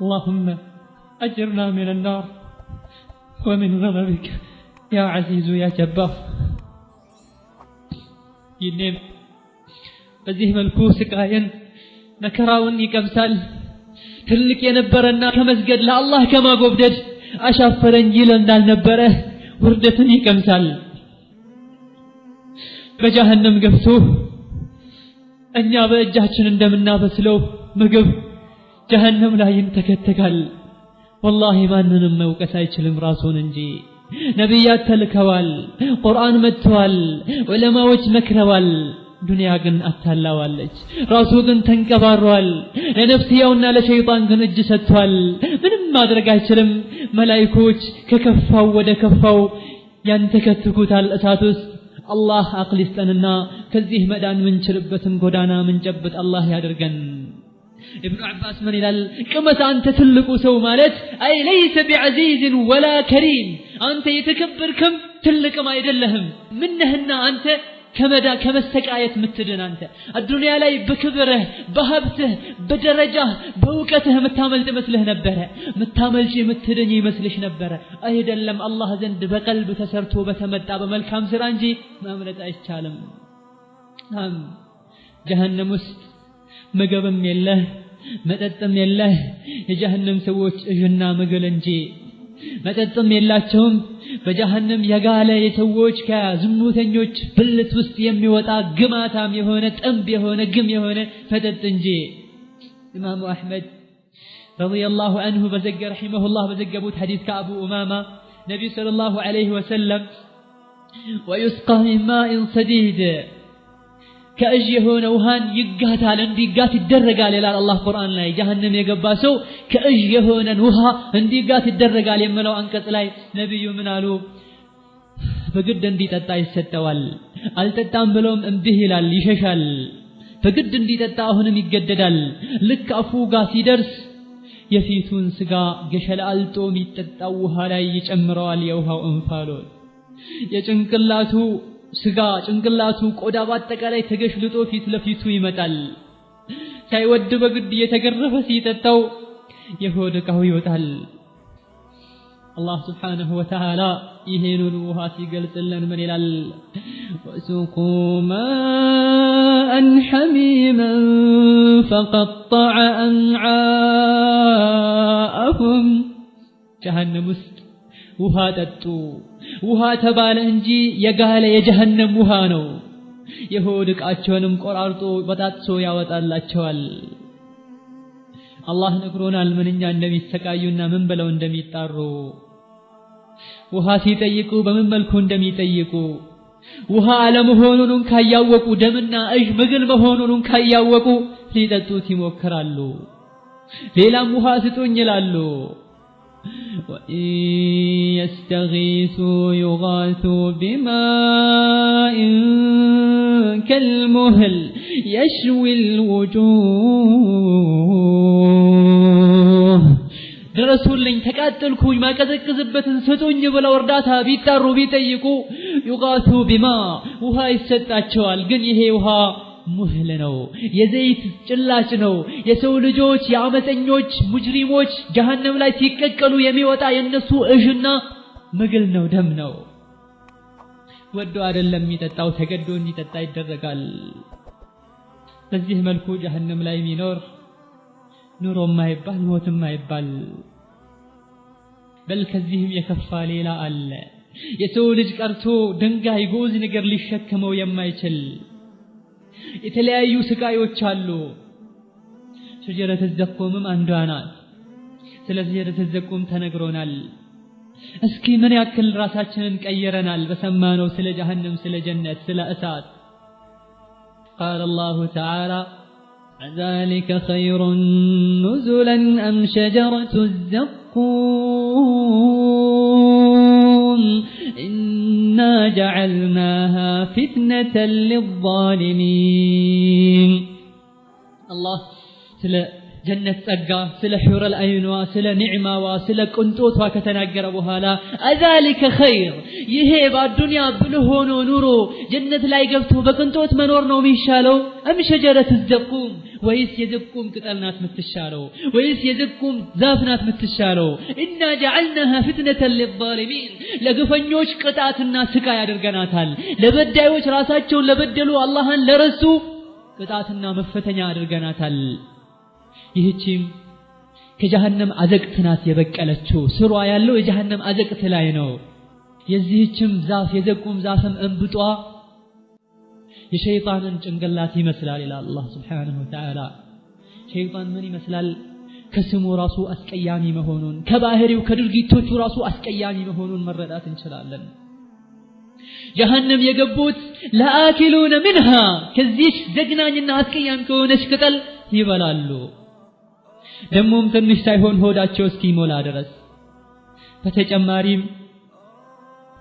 [SPEAKER 1] اللهم أجرنا من النار ومن غضبك يا عزيز يا جبار ينم በዚህ መልኩ ስቃየን መከራውን ይቀምሳል ትልቅ የነበረና ከመስገድ ለአላህ ከማጎብደድ አሻፈረኝ ይል እንዳልነበረ ውርደትን ይቀምሳል በጀሃነም ገብቶ እኛ በእጃችን እንደምናበስለው ምግብ ጀሃነም ላይ ይንተከተካል والله ማንንም መውቀስ አይችልም ራሱን እንጂ ነብያት ተልከዋል ቁርአን መጥቷል ዑለማዎች መክረዋል ዱንያ ግን አታላዋለች ራሱ ግን ተንቀባሯል ለነፍስያውና ለሸይጣን ግን እጅ ሰጥቷል ምንም ማድረግ አይችልም መላእክቶች ከከፋው ወደ ከፋው ያንተከትኩታል እሳት ውስጥ አላህ አቅል ይስጠንና ከዚህ መዳን ምንችልበትን ጎዳና ምንጨብጥ አላህ ያድርገን ابن عباس من ይላል ቅመስ አንተ ትልቁ ሰው ማለት አይ ليس بعزيز ولا كريم አንተ የተከበርክም ትልቅም አይደለህም ምንህና አንተ ከመሰቃየት ምትድን አንተ አዱንያ ላይ በክብርህ በሀብትህ በደረጃህ በእውቀትህ ምታመልጥ መስልህ ነበር ምታመልጪ ምትድን ይመስልሽ ነበር አይደለም አላህ ዘንድ በቀልብ ተሰርቶ በተመጣ በመልካም ስራ እንጂ ማምለጥ አይቻልም ጀሃነም ውስጥ ምግብም የለህ መጠጥም የለህ የጀሃነም ሰዎች እጅና ምግል እንጂ መጠጥም የላቸውም በጀሃነም የጋለ የሰዎች ከዝሙተኞች ብልት ውስጥ የሚወጣ ግማታም የሆነ ጠንብ የሆነ ግም የሆነ ፈጠጥ እንጂ ኢማሙ አህመድ ረዲየላሁ ዐንሁ ረሂመሁላህ በዘገቡት ሐዲስ ከአቡ ኡማማ ነብዩ ሰለላሁ ዐለይሂ ወሰለም ويسقى من ماء صديد ከእጅ የሆነ ውሃን ይጋታል እንዲጋት ይደረጋል ይላል አላህ ቁርአን ላይ ጀሃነም የገባ ሰው ከእጅ የሆነን ውሃ እንዲጋት ይደረጋል የሚለው አንቀጽ ላይ ነብዩ ምን አሉ በግድ እንዲጠጣ ይሰጠዋል አልጠጣም ብሎም እንዲህ ይላል ይሸሻል በግድ እንዲጠጣ አሁንም ይገደዳል ልክ አፉ ጋር ሲደርስ የፊቱን ስጋ ገሸላልጦ የሚጠጣው ውሃ ላይ ይጨምረዋል የውሃው እንፋሎት የጭንቅላቱ ስጋ ጭንቅላቱ ቆዳ ባጠቃላይ ተገሽልጦ ፊት ለፊቱ ይመጣል ሳይወድ በግድ የተገረፈ ሲጠጣው የሆድ ዕቃው ይወጣል አላህ Subhanahu Wa Ta'ala ይሄንን ውሃ ሲገልጽልን ምን ይላል ወሱቁ ማአን ሐሚመን ፈቀጠዐ አንዓአሁም ጀሃነም ውስጥ ውሃ ጠጡ ውሃ ተባለ እንጂ የጋለ የጀሃነም ውሃ ነው የሆድ ዕቃቸውንም ቆራርጦ በጣጥሶ ያወጣላቸዋል አላህ ነግሮናል ምንኛ እንደሚሰቃዩና ምን ብለው እንደሚጣሩ ውሃ ሲጠይቁ በምን መልኩ እንደሚጠይቁ ውሃ አለመሆኑን ካያወቁ ደምና እጅ ምግል መሆኑን ካያወቁ ሊጠጡት ይሞክራሉ ሌላም ውሃ ስጡኝ ይላሉ وإن يستغيثوا يغاثوا بماء كالمهل يشوي الوجوه درسولኝ ተቃጠልኩኝ ማቀዘቅዝበትን ስጡኝ ብለው እርዳታ ቢጣሩ ቢጠይቁ ይጋቱ ቢማ ውሃ ይሰጣቸዋል ግን ይሄ ውሃ ሙህል ነው የዘይት ጭላጭ ነው የሰው ልጆች የአመፀኞች ሙጅሪሞች ጀሃነም ላይ ሲቀቀሉ የሚወጣ የነሱ እጅና ምግል ነው ደም ነው ወዶ አይደለም የሚጠጣው ተገዶ እንዲጠጣ ይደረጋል በዚህ መልኩ ጀሃነም ላይ የሚኖር ኑሮ ማይባል ሞት ማይባል በል ከዚህም የከፋ ሌላ አለ የሰው ልጅ ቀርቶ ድንጋይ ጎዝ ነገር ሊሸከመው የማይችል የተለያዩ ስቃዮች አሉ ሸጀረተ ዘቁምም አንዷ ናት ስለዚህ ሸጀረተ ዘቁም ተነግሮናል እስኪ ምን ያክል ራሳችንን ቀየረናል በሰማነው ስለ ጀሃነም ስለ ጀነት ስለ እሳት قال الله تعالى ذلك خير نزلا أم شجرة الزقوم جعلناها فتنة للظالمين الله ስለ ጀነት ጸጋ ስለ ሑረል አይኗ ስለ ኒዕማዋ ስለ ቅንጦቷ ከተናገረ በኋላ አዛሊከ ኸይር ይሄ በአዱንያ ብልህ ሆኖ ኑሮ ጀነት ላይ ገብቶ በቅንጦት መኖር ነው የሚሻለው አም ሸጀረት ዘቁም ወይስ የዘቁም ቅጠል ናት የምትሻለው ወይስ የዘቁም ዛፍ ናት የምትሻለው ኢና جعلناها فتنة للظالمين ለግፈኞች ቅጣትና ስቃይ አድርገናታል ለበዳዮች ራሳቸውን ለበደሉ አላህን ለረሱ ቅጣትና መፈተኛ አድርገናታል ይህቺም ከጀሃነም አዘቅት ናት የበቀለችው ስሯ ያለው የጀሃነም አዘቅት ላይ ነው የዚህችም ዛፍ የዘቁም ዛፍም እንብጧ የሸይጣንን ጭንቅላት ይመስላል ኢላ አላህ Subhanahu Wa Ta'ala ሸይጣን ምን ይመስላል ከስሙ ራሱ አስቀያሚ መሆኑን ከባህሪው ከድርጊቶቹ ራሱ አስቀያሚ መሆኑን መረዳት እንችላለን ጀሃነም የገቡት ለአኪሉነ منها ከዚህ ዘግናኝና አስቀያሚ ከሆነች ቅጠል ይበላሉ ደሞም ትንሽ ሳይሆን ሆዳቸው እስኪሞላ ድረስ በተጨማሪም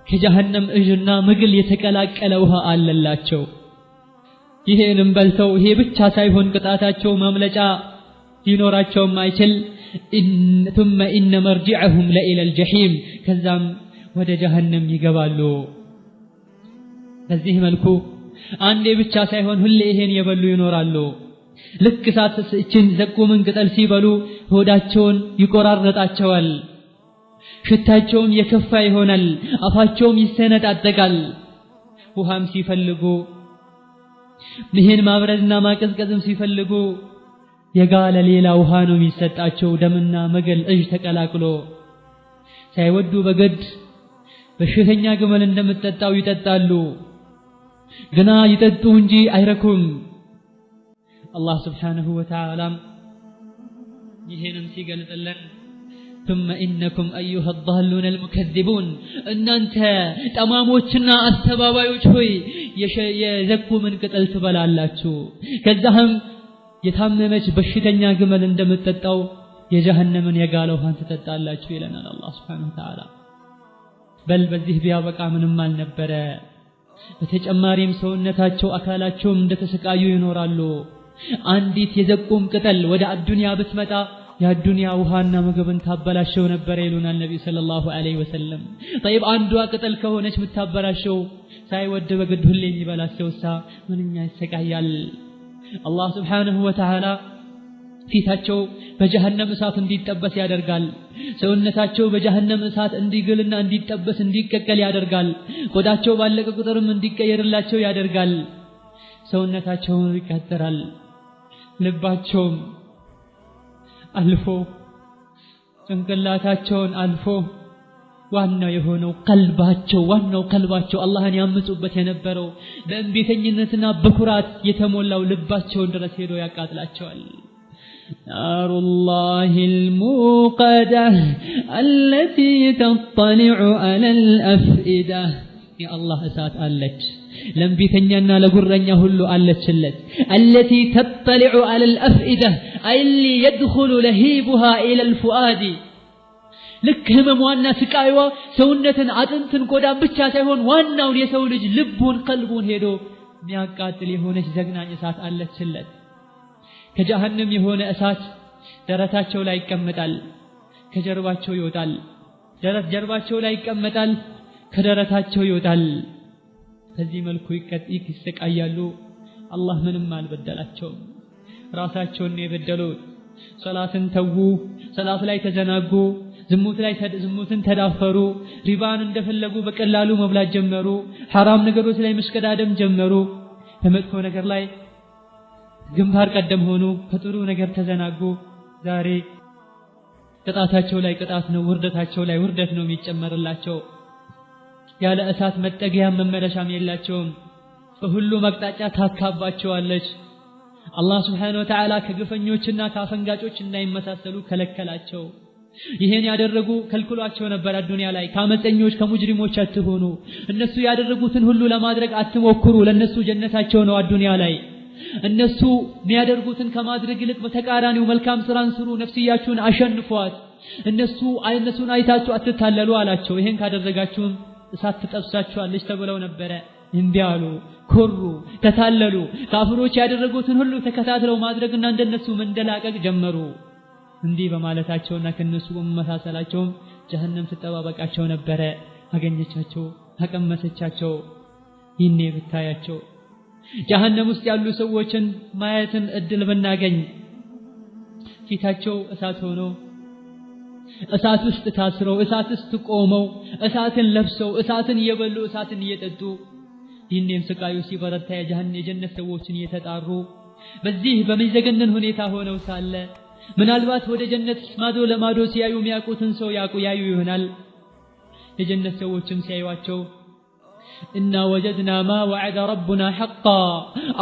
[SPEAKER 1] ከጀሃነም እጅና ምግል የተቀላቀለ ውሃ አለላቸው ይሄንም በልተው ይሄ ብቻ ሳይሆን ቅጣታቸው ማምለጫ ሊኖራቸው ማይችል ثم ان مرجعهم الى الجحيم ከዛም ወደ ጀሃነም ይገባሉ በዚህ መልኩ አንዴ ብቻ ሳይሆን ሁሌ ይሄን የበሉ ይኖራሉ ልክ ሳትስችን ዘቁምን ቅጠል ሲበሉ ሆዳቸውን ይቆራረጣቸዋል ሽታቸውም የከፋ ይሆናል አፋቸውም ይሰነጣጠቃል ውሃም ሲፈልጉ ይሄን ማብረድና ማቀዝቀዝም ሲፈልጉ የጋለ ሌላ ውሃ ነው የሚሰጣቸው ደምና መገል እጅ ተቀላቅሎ ሳይወዱ በግድ በሽተኛ ግመል እንደምትጠጣው ይጠጣሉ ግና ይጠጡ እንጂ አይረኩም الله سبحانه وتعالى ይሄንም ሲገልጽልን ثم انكم ايها الضالون المكذبون እናንተ ጠማሞችና አስተባባዮች ሆይ የዘቁምን ቅጠል ትበላላችሁ ከዛም የታመመች በሽተኛ ግመል እንደምትጠጣው የጀሃነምን የጋለ ውሃን ትጠጣላችሁ ይለናል الله سبحانه وتعالى በል በዚህ ቢያበቃ ምንም አልነበረ በተጨማሪም ሰውነታቸው አካላቸውም እንደተሰቃዩ ይኖራሉ አንዲት የዘቁም ቅጠል ወደ አዱንያ ብትመጣ የአዱንያ ውሃና ምግብን ታበላሸው ነበር ይሉናል ነብዩ ሰለላሁ ዐለይሂ ወሰለም طيب አንዷ ቅጠል ከሆነች ምታበላሸው ሳይወድ በግድ ሁሌ የሚበላሸውሳ ምንኛ ይሰቃያል አላህ Subhanahu Wa Ta'ala ፊታቸው በጀሃነም እሳት እንዲጠበስ ያደርጋል ሰውነታቸው በጀሃነም እሳት እንዲግልና እንዲጠበስ እንዲቀቀል ያደርጋል ቆዳቸው ባለቀ ቁጥርም እንዲቀየርላቸው ያደርጋል ሰውነታቸውን ይቀጥራል ልባቸውም አልፎ ጭንቅላታቸውን አልፎ ዋናው የሆነው ቀልባቸው አላህን ያምፁበት የነበረው በእንቢተኝነትና በኩራት የተሞላው ልባቸውን ድረስ ሄዶ ያቃጥላቸዋል نار الله الموقدة التي تطلع على الأفئدة يا الله እሳት አለች ለምቢተኛና ለጉረኛ ሁሉ አለችለት التي تطلع على الأفئدة أي اللي يدخل لهيبها إلى الفؤاد ልክ ህመሟና ስቃይዋ ሰውነትን አጥንትን ቆዳን ብቻ ሳይሆን ዋናውን የሰው ልጅ ልቡን ቀልቡን ሄዶ የሚያቃጥል የሆነች ዘግናኝ እሳት አለችለት ከጀሃነም የሆነ እሳት ደረታቸው ላይ ይቀመጣል ከጀርባቸው ይወጣል ጀርባቸው ላይ ይቀመጣል ከደረታቸው ይወጣል በዚህ መልኩ ይሰቃያሉ አላህ ምንም አልበደላቸውም ራሳቸውን የበደሉት ሶላትን ተዉ ሶላት ላይ ተዘናጉ ዝሙትን ተዳፈሩ ሪባን እንደፈለጉ በቀላሉ መብላት ጀመሩ حرام ነገሮች ላይ መስቀዳደም ጀመሩ በመጥፎ ነገር ላይ ግንባር ቀደም ሆኑ ከጥሩ ነገር ተዘናጉ ዛሬ ቅጣታቸው ላይ ቅጣት ነው ውርደታቸው ላይ ውርደት ነው የሚጨመርላቸው ያለ እሳት መጠጊያ መመለሻም የላቸውም በሁሉ መቅጣጫ ታካባቸዋለች አላህ Subhanahu Wa Ta'ala ከግፈኞችና ካፈንጋጮች እንዳይመሳሰሉ ከለከላቸው ይሄን ያደረጉ ከልክሏቸው ነበር አዱንያ ላይ ካመፀኞች ከሙጅሪሞች አትሆኑ እነሱ ያደረጉትን ሁሉ ለማድረግ አትሞክሩ ለነሱ ጀነታቸው ነው አዱንያ ላይ እነሱ የሚያደርጉትን ከማድረግ ይልቅ በተቃራኒው መልካም ስራን ስሩ ነፍስያችሁን አሸንፏት እነሱን አይታችሁ አትታለሉ አላቸው ይሄን ካደረጋችሁም እሳት ትጠብሳቸዋለች ተብለው ነበረ እምቢ አሉ ኮሩ ተታለሉ ካፍሮች ያደረጉትን ሁሉ ተከታትለው ማድረግና እንደነሱ መንደላቀቅ ጀመሩ እንዲህ በማለታቸውና ከነሱ በመመሳሰላቸው ጀሃነም ተጠባበቃቸው ነበረ አገኘቻቸው አቀመሰቻቸው ይኔ ብታያቸው ጀሃነም ውስጥ ያሉ ሰዎችን ማየትን እድል ብናገኝ ፊታቸው እሳት ሆኖ እሳት ውስጥ ታስረው እሳት ውስጥ ቆመው እሳትን ለብሰው እሳትን እየበሉ እሳትን እየጠጡ ይህንን ስቃዩ ሲበረታ የጀነት ሰዎችን እየተጣሩ በዚህ በሚዘገነን ሁኔታ ሆነው ሳለ ምናልባት ወደ ጀነት ማዶ ለማዶ ሲያዩ የሚያውቁትን ሰው ያዩ ይሆናል የጀነት ሰዎችም ሲያዩዋቸው إنا وجدنا ما وعد ربنا حقا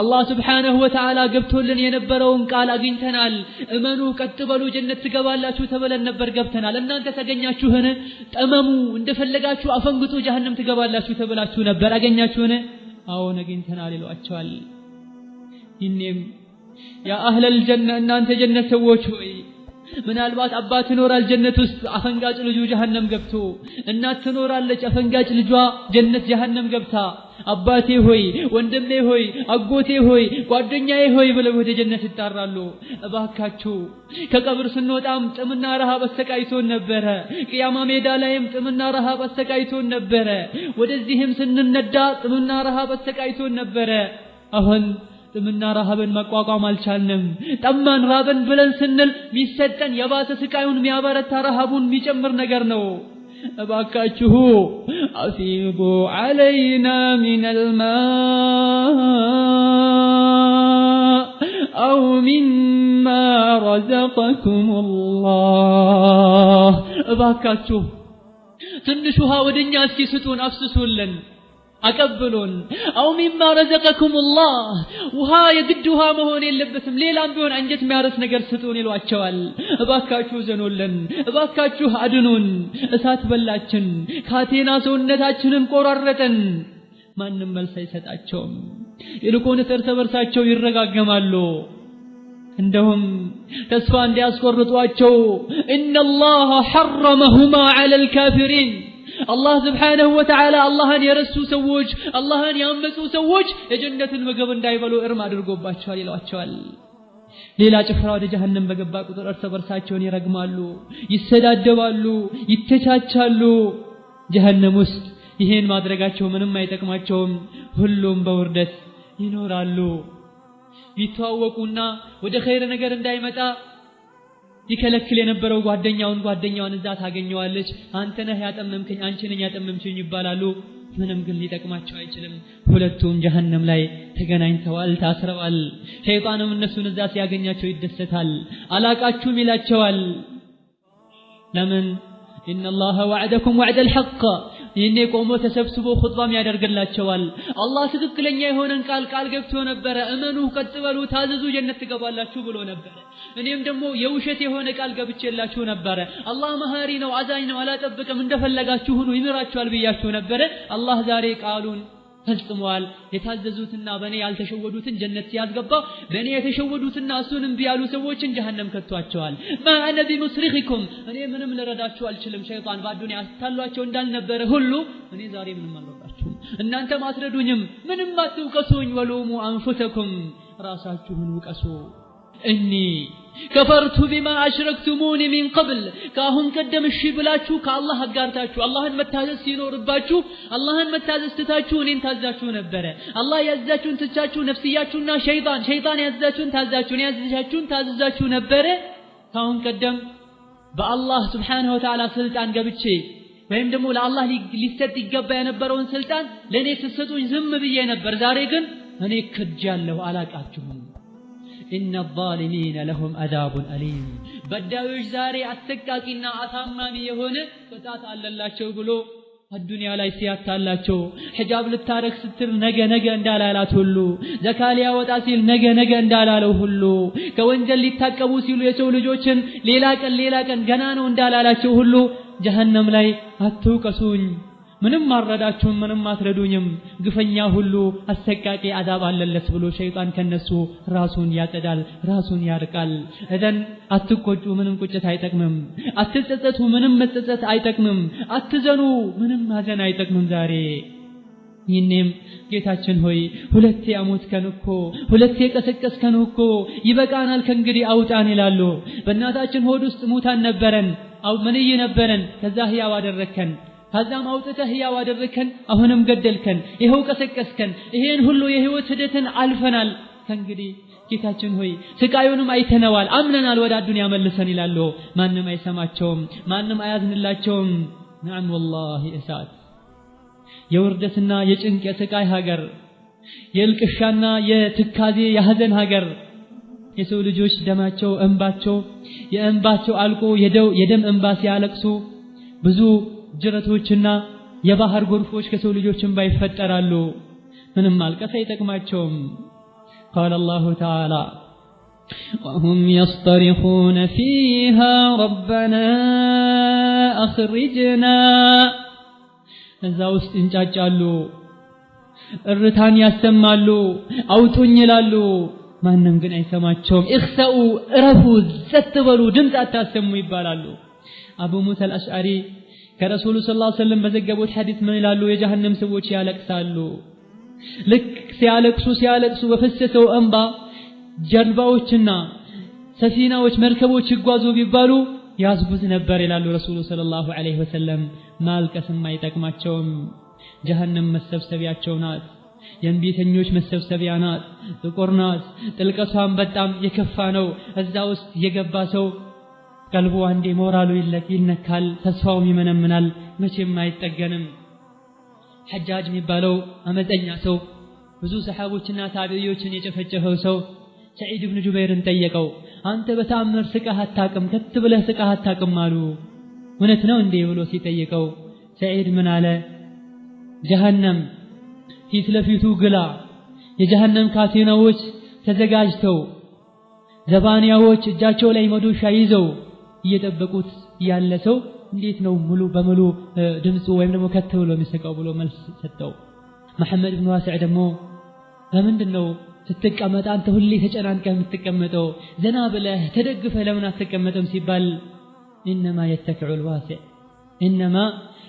[SPEAKER 1] الله سبحانه وتعالى قبتولن ينبرون قال أجنتنال امنوا كتبلوا جنة تقبالاتشو تبلن نبر قبتنال ان انت تقنياتشو هنا تأمموا اندفلقاتشو أفنقتوا جهنم تقبالاتشو تبلاتشو نبر أجنياتشو هنا أو نقنتنال لو أتشوال إنهم يا أهل الجنة ان انت جنة سووشوي ምናልባት አባት ይኖራል ጀነት ውስጥ አፈንጋጭ ልጁ ጀሃነም ገብቶ እናት ትኖራለች አፈንጋጭ ልጇ ጀነት ጀሃነም ገብታ አባቴ ሆይ ወንድሜ ሆይ አጎቴ ሆይ ጓደኛዬ ሆይ ብለው ወደ ጀነት ይጣራሉ እባካችሁ ከቀብር ስንወጣም ጥምና ረሃብ አሰቃይቶን ነበረ ቂያማ ሜዳ ላይም ጥምና ረሃብ አሰቃይቶን ነበረ ወደዚህም ስንነዳ ጥምና ረሃብ አሰቃይቶን ነበረ አሁን ጥምና ረሃብን መቋቋም አልቻልንም ጠማን ራብን ብለን ስንል ሚሰጠን የባሰ ስቃዩን የሚያበረታ ረሃቡን የሚጨምር ነገር ነው እባካችሁ አፊቡ علينا من الماء أو مما رزقكم الله እባካችሁ ትንሽ ውሃ ወደኛ እስኪ ስጡን አፍስሱልን አቀበሉን አው ሚማ ረዘቀኩም الله ውሃ የግድ ውሃ መሆን የለበትም ሌላም ቢሆን አንጀት የሚያርስ ነገር ስጡን ይሏቸዋል እባካችሁ ዘኑልን እባካችሁ አድኑን እሳት በላችን ካቴና ሰውነታችንን ቆራረጠን ማንንም መልስ አይሰጣቸውም ይልቁንስ እርስ በርሳቸው ይረጋገማሉ እንደውም ተስፋ እንዲያስቆርጧቸው ان الله حرمهما على الكافرين الله سبحانه وتعالى اللهን የረሱ ሰዎች اللهን ያመጹ ሰዎች የጀነትን ምግብ እንዳይበሉ እርም አድርጎባቸዋል ይሏቸዋል ሌላ ጭፍራ ወደ ጀሃነም በገባ ቁጥር እርስ በርሳቸውን ይረግማሉ ይሰዳደባሉ ይተቻቻሉ ጀሃነም ውስጥ ይሄን ማድረጋቸው ምንም አይጠቅማቸውም ሁሉም በውርደት ይኖራሉ ይተዋወቁና ወደ ኸይር ነገር እንዳይመጣ ይከለክል የነበረው ጓደኛውን እዛ ታገኘዋለች አንተ ነህ ያጠመምከኝ አንቺ ነኝ ያጠመምሽኝ ይባላሉ ምንም ግን ሊጠቅማቸው አይችልም ሁለቱም ጀሃነም ላይ ተገናኝተዋል ታስረዋል ሸይጣንም እነሱን እዛ ሲያገኛቸው ይደሰታል አላቃችሁም ይላቸዋል ለምን ان الله وعدكم وعد الحق ይሄኔ ቆሞ ተሰብስቦ ኹጥባም ያደርግላቸዋል አላህ ትክክለኛ የሆነን ቃል ገብቶ ነበር እመኑ ቀጥበሉ ታዘዙ ጀነት ትገባላችሁ ብሎ ነበር እኔም ደግሞ የውሸት የሆነ ቃል ገብቼላችሁ ነበር አላህ መሐሪ ነው አዛኝ ነው አላጠብቅም እንደፈለጋችሁ ሁሉ ይምራችኋል ብያችሁ ነበር አላህ ዛሬ ቃሉን ፈጽሟል የታዘዙትና በኔ ያልተሸወዱትን ጀነት ያስገባ በኔ የተሸወዱትና እሱንም ቢያሉ ሰዎችን ጀሃነም ከቷቸዋል ማአነ ቢሙስሪኺኩም እኔ ምንም ልረዳችሁ አልችልም ሸይጣን ባዱንያ አስታሏቸው እንዳልነበረ ሁሉ እኔ ዛሬ ምንም አልረዳችሁም እናንተ ማትረዱኝም ምንም አትውቀሱኝ ወሉሙ አንፉሰኩም ራሳችሁን ውቀሱ اني كفرت بما اشركتموني من قبل كاهم قدم الشي بلاچو كالله አጋርታችሁ አላህን መታዘዝ ሲኖርባችሁ አላህን መታዘዝ ትታችሁ እኔን ታዛችሁ ነበር አላህ ያዛችሁን ትቻችሁ ነፍስያችሁና ሸይጣን ያዛችሁን ታዛችሁ ነበር ካሁን ቀደም በአላህ Subhanahu Wa Ta'ala ስልጣን ገብቼ ወይም ደግሞ ለአላህ ሊሰጥ ይገባ የነበረውን ስልጣን ለኔ ተሰጡኝ ዝም ብዬ ነበር ዛሬ ግን እኔ ክጃለሁ አላቃችሁም ان الظالمين لهم عذاب اليم በዳዮች ዛሬ አሰቃቂና አሳማሚ የሆነ ቅጣት አለላቸው ብሎ አዱንያ ላይ ሲያታላቸው ሒጃብ ልታረክ ስትል ነገ እንዳላላት ሁሉ ዘካሊያ ወጣ ሲል ነገ እንዳላለው ሁሉ ከወንጀል ሊታቀቡ ሲሉ የሰው ልጆችን ሌላ ቀን ገና ነው እንዳላላቸው ሁሉ ጀሃነም ላይ አትውቀሱኝ ምንም ማረዳችሁም ምንም አትረዱኝም ግፈኛ ሁሉ አሰቃቂ አዛብ አለለት ብሎ ሸይጣን ከነሱ ራሱን ያጸዳል ራሱን ያርቃል እዘን አትቆጩ ምንም ቁጭት አይጠቅምም አትጸጸቱ ምንም መጸጸት አይጠቅምም አትዘኑ ምንም ማዘን አይጠቅምም ዛሬ ይህንም ጌታችን ሆይ ሁለቴ አሞትከን እኮ ሁለቴ ቀሰቀስከን እኮ ይበቃናል ከእንግዲህ አውጣን ይላሉ በእናታችን ሆድ ውስጥ ሙታን ነበረን አው መንይ ነበረን ከዛ ህያው አደረከን ከዛም አውጥተህ ህያው አደረከን አሁንም ገደልከን ይሄው ቀሰቀስከን ይሄን ሁሉ የህይወት ሂደትን አልፈናል ከእንግዲህ ጌታችን ሆይ ስቃዩንም አይተነዋል አምነናል ወደ አዱንያ መልሰን ይላሉ ማንንም አይሰማቸውም ማንንም አያዝንላቸውም ነዓም والله እሳት የውርደትና የጭንቅ የስቃይ ሀገር የልቅሻና የትካዜ የሐዘን ሀገር የሰው ልጆች ደማቸው እንባቸው የእንባቸው አልቆ የደም እንባ ሲያለቅሱ ብዙ ጅረቶችና የባህር ጎርፎች ከሰው ልጆችም ባይፈጠራሉ ምንም ማልቀስ አይጠቅማቸውም قال الله تعالى وهم يصطرخون فيها ربنا أخرجنا እዛ ውስጥ እንጫጫሉ እርታን ያሰማሉ አውጡኝ ይላሉ ማንንም ግን አይሰማቸውም እخسኡ እረፉ ዘትበሉ ድምጽ አታሰሙ ይባላሉ አቡ ሙሳ አልአሽዓሪ ከረሱሉ ሰለላሁ ዐለይሂ ወሰለም በዘገቡት ሐዲስ ምን ይላሉ የጀሃነም ሰዎች ያለቅሳሉ ልክ ሲያለቅሱ በፈሰሰው እንባ ጀልባዎችና ሰፊናዎች መርከቦች ይጓዙ ቢባሉ ያዝቡት ነበር ይላሉ ረሱሉ ሰለላሁ ዐለይሂ ወሰለም ማልቀስም አይጠቅማቸውም ጀሃነም መሰብሰቢያቸው ናት የእንቢተኞች መሰብሰቢያ ናት ጥቁር ናት ጥልቀቷም በጣም የከፋ ነው እዛ ውስጥ የገባ ሰው ቀልቡ አንዴ ሞራሉ ይነካል ተስፋውም ይመነምናል መቼም አይጠገንም ሐጃጅ የሚባለው አመፀኛ ሰው ብዙ ሰሃቦችና ታቢዒዎችን የጨፈጨፈው ሰው ሰዒድ ኢብኑ ጁበይርን ጠየቀው አንተ በተአምር ስቃህ አታቅም ከትብለህ ስቃህ አታቅም አሉ እውነት ነው እንዴ ብሎ ሲጠይቀው ሰዒድ ምን አለ ጀሃነም ፊት ለፊቱ ግላ የጀሃነም ካቴናዎች ተዘጋጅተው ዘባንያዎች እጃቸው ላይ መዶሻ ይዘው እየጠበቁት ያለ ሰው እንዴት ነው ሙሉ በሙሉ ድምጹ ወይም ደግሞ ከት ብሎ የሚስቀው ብሎ መልስ ሰጠው መሐመድ ኢብኑ ዋሲዕ ደግሞ ለምንድነው ስትቀመጥ አንተ ሁሌ ተጨናንቀህ የምትቀመጠው ዘና ብለህ ተደግፈህ ለምን አትቀመጥም ሲባል انما يتكع الواسع انما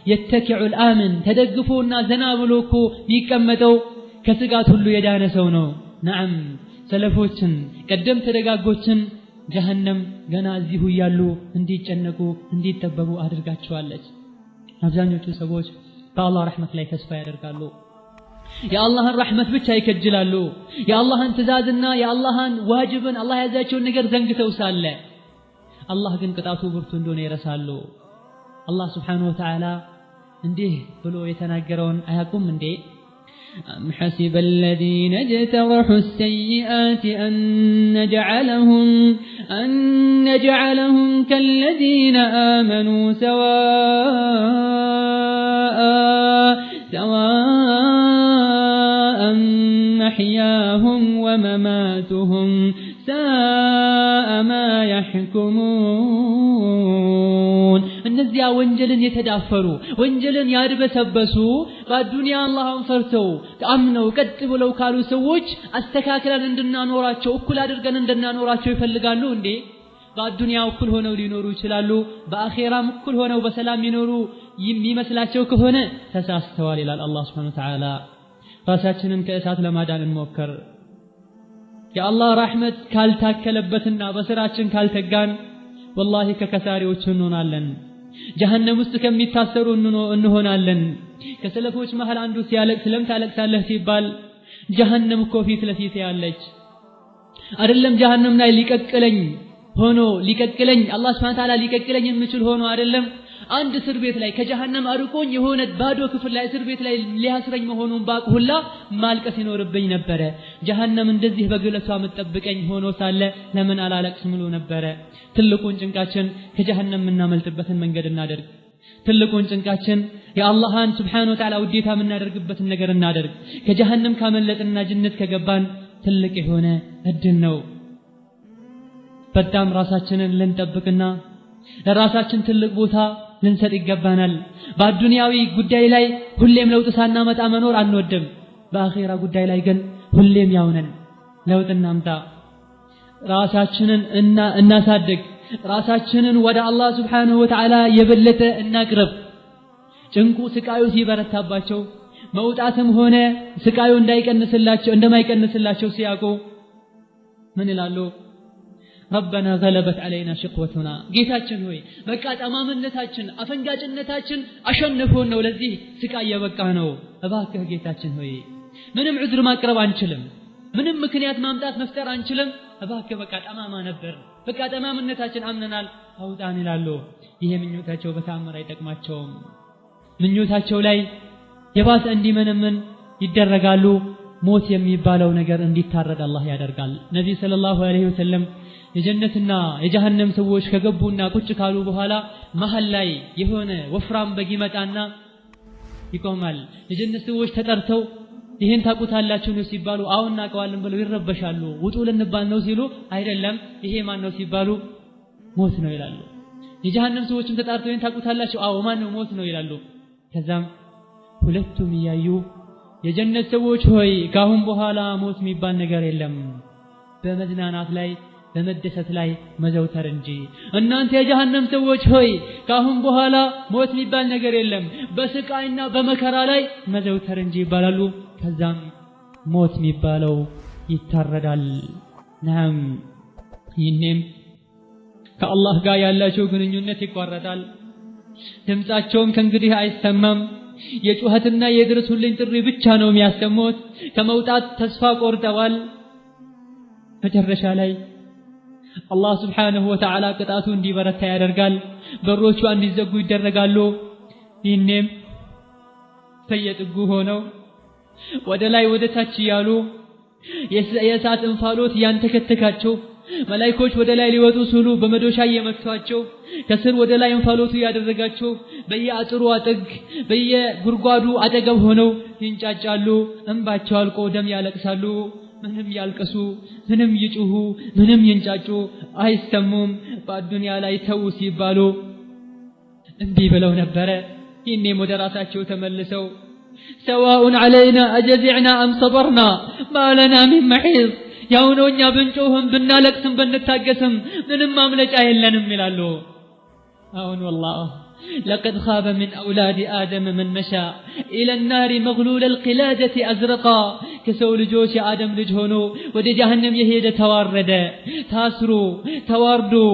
[SPEAKER 1] يتكع الامن ተደግፎና ዘና ብሎ እኮ የሚቀመጠው ከስጋት ሁሉ የዳነ ሰው ነው ነዓም ሰለፎችን ቀደም ተደጋጎችን ጀሃነም ገና እዚሁ ያሉ እንዲጨነቁ እንዲጠበቡ አድርጋቸዋለች አብዛኞቹ ሰዎች በአላህ ረህመት ላይ ተስፋ ያደርጋሉ የአላህን ረህመት ብቻ ይከጅላሉ የአላህን ትእዛዝና የአላህን ዋጅብን አላህ ያዛቸውን ነገር ዘንግተው ሳለ አላህ ግን ቅጣቱ ብርቱ እንደሆነ ይረሳሉ አላህ Subhanahu Wa Ta'ala እንዲህ ብሎ የተናገረውን አያቁም እንዴ أم حسب الذين اجترحوا السيئات أن نجعلهم كالذين آمنوا سواء محياهم ومماتهم ساء ما يحكمون እነዚያ ወንጀልን የተዳፈሩ ወንጀልን ያድበሰበሱ በዱንያ አላህን ፈርተው አምነው ቀጥ ብለው ካሉ ሰዎች አስተካክለን እንድናኖራቸው እኩል አድርገን እንድናኖራቸው ይፈልጋሉ እንዴ በዱንያ እኩል ሆነው ሊኖሩ ይችላሉ በአኺራም እኩል ሆነው በሰላም ይኖሩ የሚመስላቸው ከሆነ ተሳስተዋል ይላል አላህ Subhanahu Wa Ta'ala ራሳችንን ከእሳት ለማዳን እንሞክር የአላህ ረህመት ካልታከለበትና በስራችን ካልተጋን والله ከከሳሪዎች እንሆናለን ጀሃነም ውስጥ ከሚታሰሩ እንሆናለን ከሰለፎች መሃል አንዱ ሲያለቅስ ለምን ታለቅሳለህ ሲባል ጀሃነም እኮ ፊት ለፊት ያለች አይደለም ጀሃነም ላይ ሊቀቅለኝ አላህ Subhanahu Wa Ta'ala ሊቀቅለኝ የሚችል ሆኖ አይደለም አንድ እስር ቤት ላይ ከጀሃነም አርቆኝ የሆነ ባዶ ክፍል ላይ እስር ቤት ላይ ሊያስረኝ መሆኑን ባቁላ ማልቀስ ይኖርብኝ ነበር ጀሃነም እንደዚህ በግለቷ መጠብቀኝ ሆኖ ሳለ ለምን አላለቅስ ምሎ ነበር ትልቁን ጭንቃችን ከጀሃነም እናመልጥበትን መንገድ እናደርግ ትልቁን ጭንቃችን የአላህን Subhanahu Wa Ta'ala ውዴታ እናደርግበትን ነገር እናደርግ ከጀሃነም ካመለጥና ጀነት ከገባን ትልቅ የሆነ እድል ነው በጣም ራሳችንን ልንጠብቅና ለራሳችን ትልቅ ቦታ ልንሰጥ ይገባናል። በአዱንያዊ ጉዳይ ላይ ሁሌም ለውጥ ሳናመጣ መኖር አንወድም። በአኺራ ጉዳይ ላይ ግን ሁሌም ያውነን ለውጥ እናምጣ። ራሳችንን እናሳድግ። ራሳችንን ወደ አላህ Subhanahu Wa Ta'ala የበለጠ እናቅርብ። ጭንቁ ስቃዩ ሲበረታባቸው መውጣትም ሆነ ስቃዩ እንደማይቀንስላቸው ሲያውቁ ምን ይላሉ? ረበና ገለበት ዐለይና ሽቅወቱና ጌታችን ሆይ በቃ ጠማምነታችን አፈንጋጭነታችን አሸንፎን ነው ለዚህ ስቃይ የበቃ ነው። እባክህ ጌታችን ሆይ ምንም ዑዝር ማቅረብ አንችልም፣ ምንም ምክንያት ማምጣት መፍጠር አንችልም። እባክህ በቃ ጠማማ ነበር፣ በቃ ጠማምነታችን አምነናል አውጣን ይላሉ። ይሄ ምኞታቸው በተአምር አይጠቅማቸውም። ምኞታቸው ላይ የባሰ እንዲመነመን ይደረጋሉ። ሞት የሚባለው ነገር እንዲታረድ አላህ ያደርጋል። ነብዩ ሰለላሁ ዐለይሂ ወሰለም የጀነትና የጀሃነም ሰዎች ከገቡና ቁጭ ካሉ በኋላ መሃል ላይ የሆነ ወፍራም በግ ይመጣና ይቆማል። የጀነት ሰዎች ተጠርተው ይሄን ታቁታላችሁ ነው ሲባሉ አዎ እናቀዋለን ብለው ይረበሻሉ። ውጡ ልንባል ነው ሲሉ አይደለም ይሄ ማን ነው ሲባሉ ሞት ነው ይላሉ። የጀሃነም ሰዎችም ተጣርተው ይሄን ታቁታላችሁ አዎ ማን ነው ሞት ነው ይላሉ። ከዛም ሁለቱም ያዩ የጀነት ሰዎች ሆይ ካሁን በኋላ ሞት የሚባል ነገር የለም፣ በመዝናናት ላይ በመደሰት ላይ መዘውተር እንጂ። እናንተ የጀሃነም ሰዎች ሆይ ካሁን በኋላ ሞት የሚባል ነገር የለም፣ በስቃይና በመከራ ላይ መዘውተር እንጂ ይባላሉ። ከዛም ሞት የሚባለው ይታረዳል። ናም ይህንም ከአላህ ጋር ያላቸው ግንኙነት ይቋረጣል። ድምጻቸውም ከእንግዲህ አይሰማም። የጩኸትና የድረሱልኝ ጥሪ ብቻ ነው የሚያሰሙት። ከመውጣት ተስፋ ቆርጠዋል። መጨረሻ ላይ አላህ Subhanahu Wa Ta'ala ቅጣቱ እንዲበረታ ያደርጋል። በሮቹ እንዲዘጉ ይደረጋሉ። ይህንም ተየጥጉ ሆነው ወደ ላይ ወደ ታች ያሉ የእሳት እንፋሎት ያንተከተካቸው መላእክቶች ወደ ላይ ሊወጡ ሲሉ በመዶሻ እየመቷቸው ከስር ወደ ላይ እንፋሎቱ ያደረጋቸው በየአጥሩ አጥግ በየጉርጓዱ አጠገብ ሆነው ይንጫጫሉ። እንባቸው አልቆ ደም ያለቅሳሉ። ምንም ያልቀሱ ምንም ይጩሁ ምንም ይንጫጩ አይሰሙም። በአዱንያ ላይ ተው ሲባሉ እንቢ ብለው ነበረ። ይህኔም ወደ ራሳቸው ተመልሰው ሰዋኡን ዐለይና አጀዚዕና አም ሰበርና ማ ለና ሚን መሒዝ ያው ነው እኛ ብንጮህም ብናለቅስም ብንታገስም ምንም ማምለጫ የለንም ይላሉ። አሁን والله لقد خاب من أولاد آدم من مشى إلى النار مغلول القلادة أزرقا كسو لجوش آدم لجهنو ودى جهنم يهيد توارد تاسرو تواردو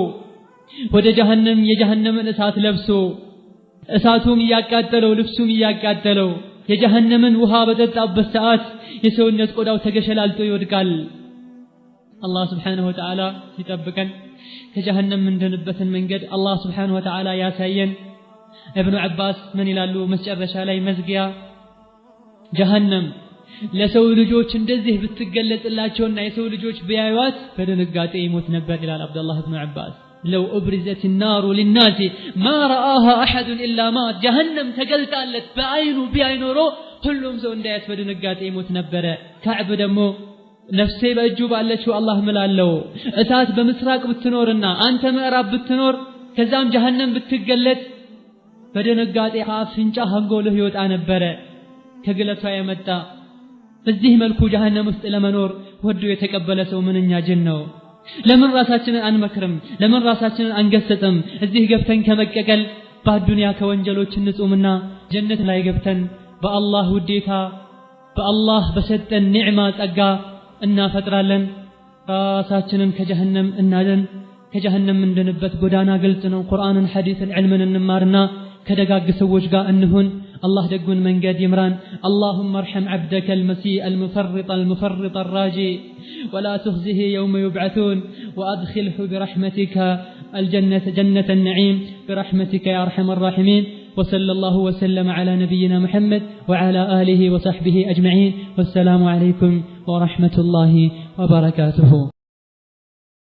[SPEAKER 1] ودى جهنم يجهنم الأسات لبسو أساتهم ياكادلو لبسهم ياكادلو يجهنم وهابدت أبسات يسو الناس قداو تقشل ألتو يودقال. الله سبحانه وتعالى يتبكن كجهنم من دنبة من قد الله سبحانه وتعالى يا سيين. ابن عباس من يلالو مسجرش علي مزقيا جهنم لسو لجوش اندزه بتقلت الله شونا يسو لجوش بيايوات فدنقات يموت نبات إلى عبد الله بن عباس لو أبرزت النار للناس ما رآها أحد إلا مات. جهنم تقلت ألت بعينه بعينه كلهم زو انديت فدنقات يموت نبات. كعب دمو نفسي بأجوب على الله ملالو أساس بمسراق بتنورنا أنت مأراب بتنور كزام جهنم بتقلت فدنقات يخافنجا هنقوله يوت عنبرة كقلتها يمتى فالزيه ملكو جهنم مستلمنور ودو يتقبل سو من الناجنو لمن راساتنا أن مكرم لمن راساتنا أن قستم الزيه قفتن كمككل بعد دنيا كوانجلو تنسو منا جنة لا يقفتن بالله وديتا بالله بسد النعمة أقا إنا فترالن راساتنا كجهنم إنادن كجهنم من دنبت قدانا قلتنا قرآن حديث العلم النمارنا كدقاق سوج قا أنهن الله دقون من قد يمران. اللهم ارحم عبدك المسيء المفرط الراجي ولا تخزه يوم يبعثون وأدخله برحمتك الجنة جنة النعيم برحمتك يا أرحم الراحمين. وصلى الله وسلم على نبينا محمد وعلى آله وصحبه أجمعين. والسلام عليكم ورحمة الله وبركاته.